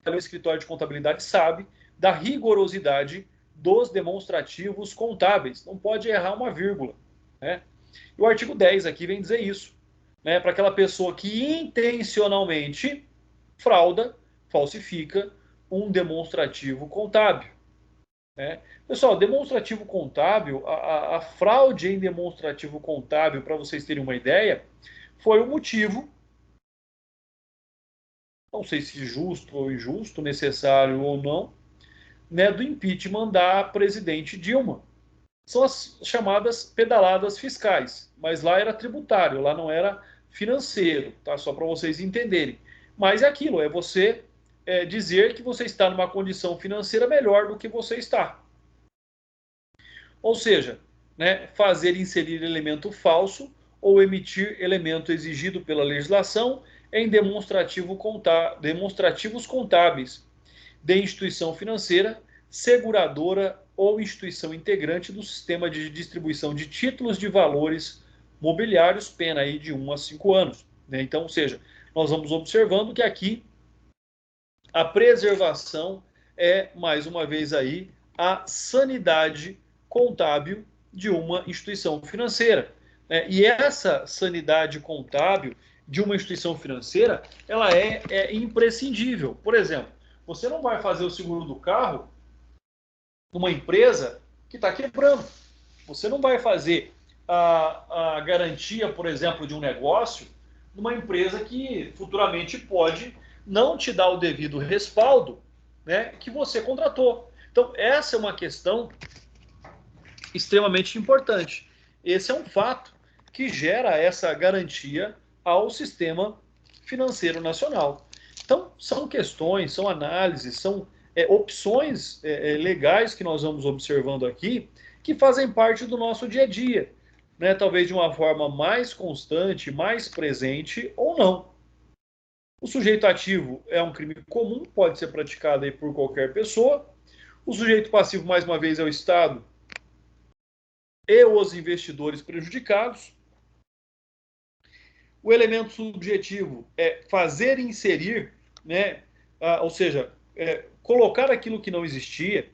Speaker 1: O escritório de contabilidade sabe da rigorosidade dos demonstrativos contábeis. Não pode errar uma vírgula. Né? E o artigo 10 aqui vem dizer isso. Né? Para aquela pessoa que intencionalmente frauda, falsifica um demonstrativo contábil. né? Pessoal, demonstrativo contábil, a fraude em demonstrativo contábil, para vocês terem uma ideia, foi o motivo, não sei se justo ou injusto, necessário ou não, né, do impeachment da presidente Dilma. São as chamadas pedaladas fiscais, mas lá era tributário, lá não era financeiro, tá? Só para vocês entenderem. Mas é aquilo, é você dizer que você está numa condição financeira melhor do que você está. Ou seja, né, fazer inserir elemento falso ou emitir elemento exigido pela legislação em demonstrativos contábeis de instituição financeira, seguradora ou instituição integrante do sistema de distribuição de títulos de valores mobiliários, pena aí de 1 a 5 anos. Né? Então, ou seja, nós vamos observando que aqui a preservação é, mais uma vez aí, a sanidade contábil de uma instituição financeira. Né? E essa sanidade contábil de uma instituição financeira, ela é imprescindível. Por exemplo, você não vai fazer o seguro do carro numa empresa que está quebrando. Você não vai fazer a garantia, por exemplo, de um negócio numa empresa que futuramente pode não te dar o devido respaldo, né, que você contratou. Então, essa é uma questão extremamente importante. Esse é um fato que gera essa garantia ao sistema financeiro nacional. Então, são questões, são análises, são opções legais que nós vamos observando aqui, que fazem parte do nosso dia a dia, né? Talvez de uma forma mais constante, mais presente ou não. O sujeito ativo é um crime comum, pode ser praticado aí por qualquer pessoa. O sujeito passivo, mais uma vez, é o Estado e os investidores prejudicados. O elemento subjetivo é fazer inserir, né, ou seja, colocar aquilo que não existia,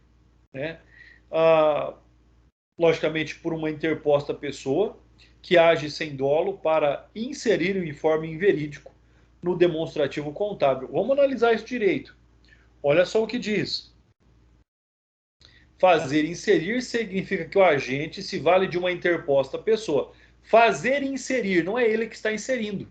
Speaker 1: né, logicamente por uma interposta pessoa que age sem dolo para inserir o informe inverídico no demonstrativo contábil. Vamos analisar isso direito. Olha só o que diz. Fazer inserir significa que o agente se vale de uma interposta pessoa. Fazer inserir, não é ele que está inserindo.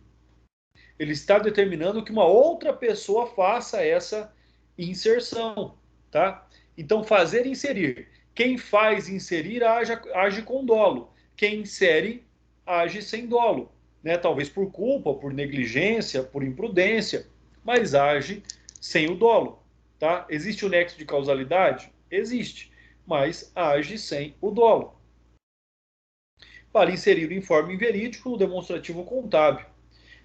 Speaker 1: Ele está determinando que uma outra pessoa faça essa inserção, tá? Então, fazer inserir. Quem faz inserir age com dolo. Quem insere age sem dolo, né? Talvez por culpa, por negligência, por imprudência, mas age sem o dolo, tá? Existe o nexo de causalidade? Existe, mas age sem o dolo. Para inserir o informe inverídico no demonstrativo contábil.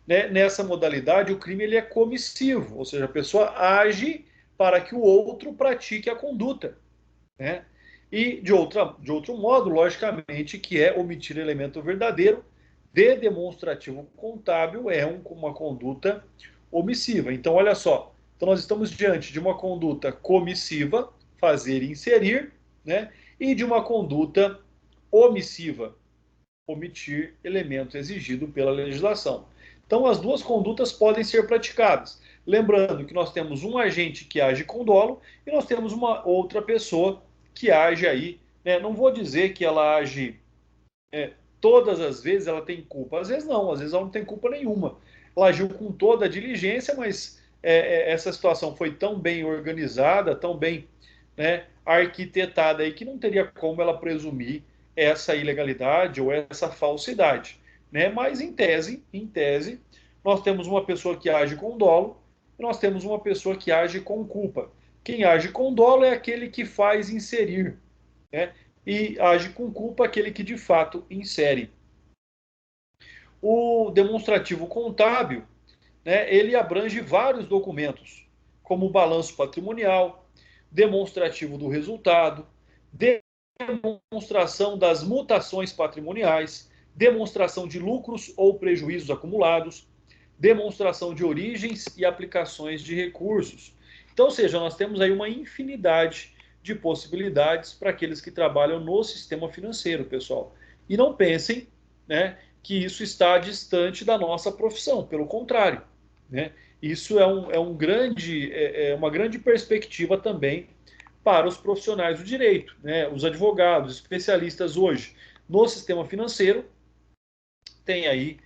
Speaker 1: Né? Nessa modalidade, o crime ele é comissivo, ou seja, a pessoa age para que o outro pratique a conduta. Né? E, de outro modo, logicamente, que é omitir elemento verdadeiro de demonstrativo contábil é uma conduta omissiva. Então, olha só, então nós estamos diante de uma conduta comissiva, fazer e inserir, né? E de uma conduta omissiva, omitir elemento exigido pela legislação. Então, as duas condutas podem ser praticadas. Lembrando que nós temos um agente que age com dolo e nós temos uma outra pessoa que age aí. Né? Não vou dizer que ela age todas as vezes, ela tem culpa. Às vezes não, às vezes ela não tem culpa nenhuma. Ela agiu com toda a diligência, mas essa situação foi tão bem organizada, tão bem, né, arquitetada aí, que não teria como ela presumir essa ilegalidade ou essa falsidade. Né? Mas em tese, nós temos uma pessoa que age com dolo e nós temos uma pessoa que age com culpa. Quem age com dolo é aquele que faz inserir, né? E age com culpa aquele que de fato insere. O demonstrativo contábil, né, ele abrange vários documentos, como o balanço patrimonial, demonstrativo do resultado, demonstração das mutações patrimoniais, demonstração de lucros ou prejuízos acumulados, demonstração de origens e aplicações de recursos. Então, ou seja, nós temos aí uma infinidade de possibilidades para aqueles que trabalham no sistema financeiro, pessoal. E não pensem, né, que isso está distante da nossa profissão, pelo contrário. Né? Isso é uma grande perspectiva também para os profissionais do direito, né? Os advogados, especialistas hoje no sistema financeiro, tem aí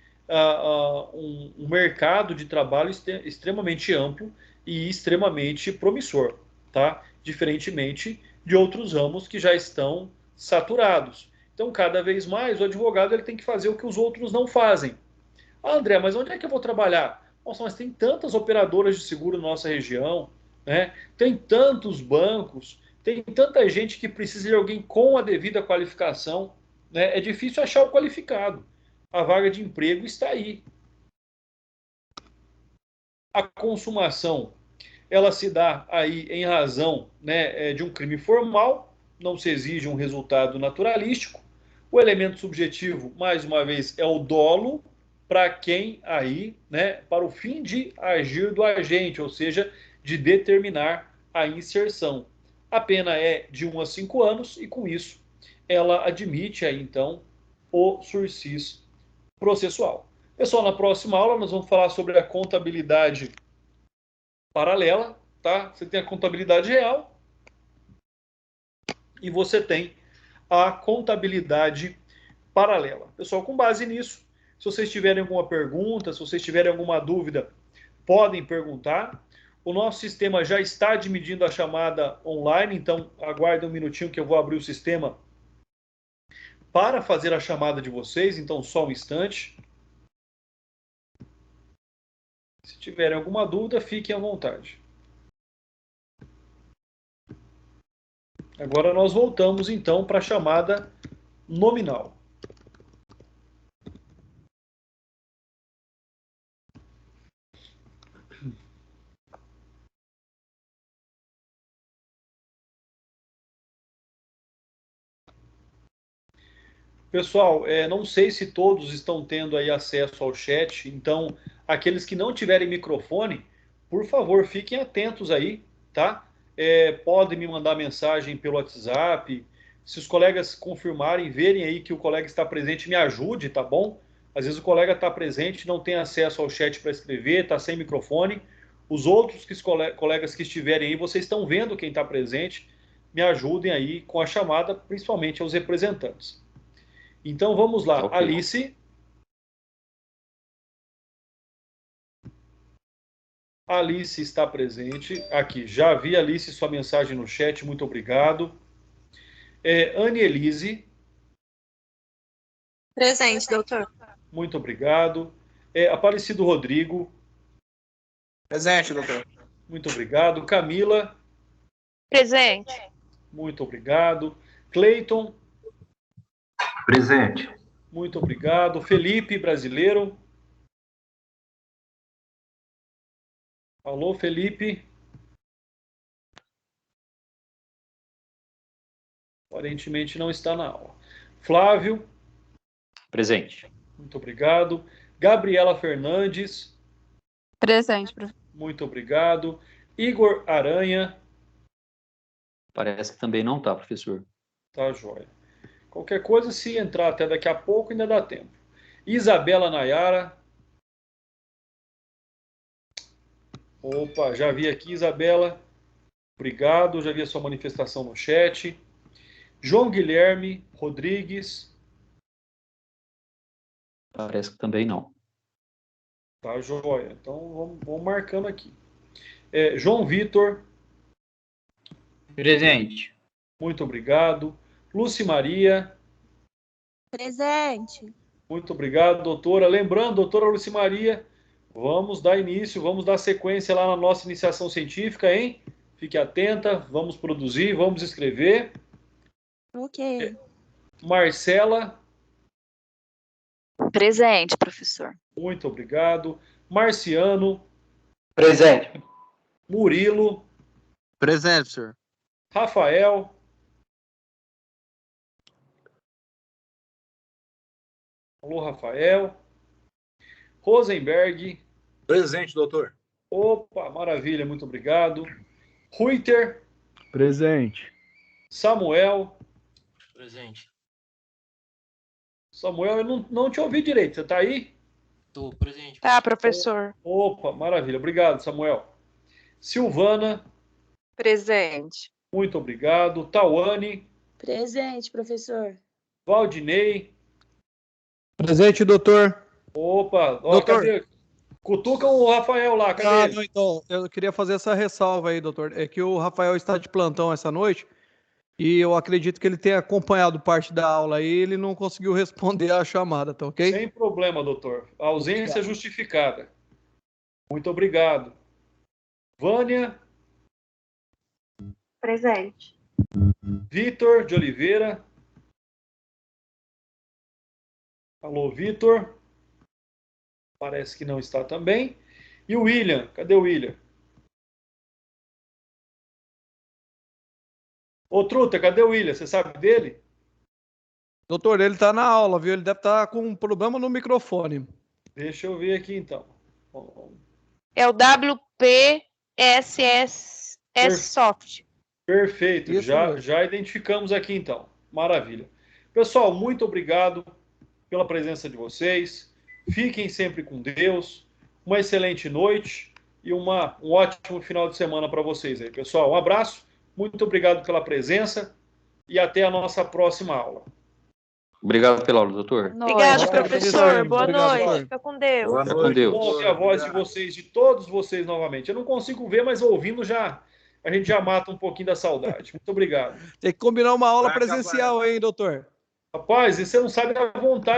Speaker 1: um mercado de trabalho extremamente amplo e extremamente promissor, tá? Diferentemente de outros ramos que já estão saturados. Então, cada vez mais, o advogado ele tem que fazer o que os outros não fazem. Ah, André, mas onde é que eu vou trabalhar? Nossa, mas tem tantas operadoras de seguro na nossa região, né? Tem tantos bancos, tem tanta gente que precisa de alguém com a devida qualificação, né? É difícil achar o qualificado. A vaga de emprego está aí. A consumação, ela se dá aí em razão, né, de um crime formal, não se exige um resultado naturalístico. O elemento subjetivo, mais uma vez, é o dolo para quem aí, né, para o fim de agir do agente, ou seja, de determinar a inserção. A pena é de 1 a 5 anos e, com isso, ela admite aí, então, o sursis processual. Pessoal, na próxima aula nós vamos falar sobre a contabilidade paralela, tá? Você tem a contabilidade real e você tem a contabilidade paralela. Pessoal, com base nisso, se vocês tiverem alguma pergunta, se vocês tiverem alguma dúvida, podem perguntar. O nosso sistema já está admitindo a chamada online, então aguardem um minutinho que eu vou abrir o sistema para fazer a chamada de vocês, então só um instante. Se tiverem alguma dúvida, fiquem à vontade. Agora nós voltamos então para a chamada nominal. Pessoal, não sei se todos estão tendo aí acesso ao chat, então aqueles que não tiverem microfone, por favor, fiquem atentos aí, tá? Podem me mandar mensagem pelo WhatsApp. Se os colegas confirmarem, verem aí que o colega está presente, me ajude, tá bom? Às vezes o colega está presente, não tem acesso ao chat para escrever, está sem microfone. Os outros colegas que estiverem aí, vocês estão vendo quem está presente, me ajudem aí com a chamada, principalmente aos representantes. Então vamos lá, okay. Alice. Alice está presente. Aqui, já vi, Alice, sua mensagem no chat, muito obrigado. Anne Elise.
Speaker 4: Presente, doutor.
Speaker 1: Muito obrigado. Aparecido Rodrigo.
Speaker 5: Presente, doutor.
Speaker 1: Muito obrigado. Camila.
Speaker 2: Presente.
Speaker 1: Muito obrigado. Cleiton.
Speaker 6: Presente.
Speaker 1: Muito obrigado. Felipe, brasileiro. Alô, Felipe. Aparentemente não está na aula. Flávio.
Speaker 3: Presente.
Speaker 1: Muito obrigado. Gabriela Fernandes.
Speaker 4: Presente, professor.
Speaker 1: Muito obrigado. Igor Aranha.
Speaker 3: Parece que também não está, professor.
Speaker 1: Tá, joia. Qualquer coisa, se entrar até daqui a pouco, ainda dá tempo. Isabela Nayara. Opa, já vi aqui, Isabela. Obrigado, já vi a sua manifestação no chat. João Guilherme Rodrigues.
Speaker 3: Parece que também não.
Speaker 1: Tá, joia. Então, vamos marcando aqui. João Vitor.
Speaker 5: Presente.
Speaker 1: Muito obrigado. Lúcia Maria.
Speaker 4: Presente.
Speaker 1: Muito obrigado, doutora. Lembrando, doutora Lúcia Maria, vamos dar início, vamos dar sequência lá na nossa iniciação científica, hein? Fique atenta, vamos produzir, vamos escrever.
Speaker 4: Ok.
Speaker 1: Marcela.
Speaker 7: Presente, professor.
Speaker 1: Muito obrigado. Marciano.
Speaker 5: Presente.
Speaker 1: Murilo.
Speaker 5: Presente, senhor.
Speaker 1: Rafael. Alô, Rafael. Rosenberg.
Speaker 5: Presente, doutor.
Speaker 1: Opa, maravilha, muito obrigado. Ruiter.
Speaker 8: Presente.
Speaker 1: Samuel.
Speaker 9: Presente.
Speaker 1: Samuel, eu não te ouvi direito, você está aí?
Speaker 9: Estou presente.
Speaker 2: Tá, professor.
Speaker 1: Opa, maravilha, obrigado, Samuel. Silvana.
Speaker 7: Presente.
Speaker 1: Muito obrigado. Tawane,
Speaker 4: Presente, professor.
Speaker 1: Valdinei.
Speaker 6: Presente, doutor.
Speaker 1: Opa, ó,
Speaker 6: Doutor.
Speaker 1: cadê? Cutuca o Rafael lá, cadê ele?
Speaker 6: Não, então, eu queria fazer essa ressalva aí, doutor. É que o Rafael está de plantão essa noite e eu acredito que ele tenha acompanhado parte da aula aí e ele não conseguiu responder a chamada, tá ok?
Speaker 1: Sem problema, doutor. A ausência justificada. Muito obrigado. Vânia,
Speaker 2: Presente.
Speaker 1: Vitor de Oliveira. Alô, Vitor. Parece que não está também. E o William, cadê o William? Ô, Truta, cadê o William? Você sabe dele?
Speaker 6: Doutor, ele está na aula, viu? Ele deve estar com um problema no microfone.
Speaker 1: Deixa eu ver aqui, então.
Speaker 2: É o WPSS Soft.
Speaker 1: Perfeito,
Speaker 6: Isso mesmo.
Speaker 1: já identificamos aqui, então. Maravilha. Pessoal, muito obrigado pela presença de vocês. Fiquem sempre com Deus. Uma excelente noite e um ótimo final de semana para vocês aí, pessoal. Um abraço, muito obrigado pela presença e até a nossa próxima aula.
Speaker 3: Obrigado pela aula, doutor.
Speaker 2: Obrigada,
Speaker 6: Noite.
Speaker 2: professor. Boa
Speaker 6: Obrigado,
Speaker 2: noite.
Speaker 6: doutor.
Speaker 2: Fica com Deus.
Speaker 5: Boa
Speaker 3: Fica com
Speaker 5: noite.
Speaker 3: Deus.
Speaker 1: Bom ouvir a voz de vocês, de todos vocês novamente. Eu não consigo ver, mas ouvindo a gente já mata um pouquinho da saudade. Muito obrigado.
Speaker 6: Tem que combinar uma aula
Speaker 5: Vai acabar.
Speaker 6: presencial, hein, doutor?
Speaker 1: Rapaz, e você não sabe a vontade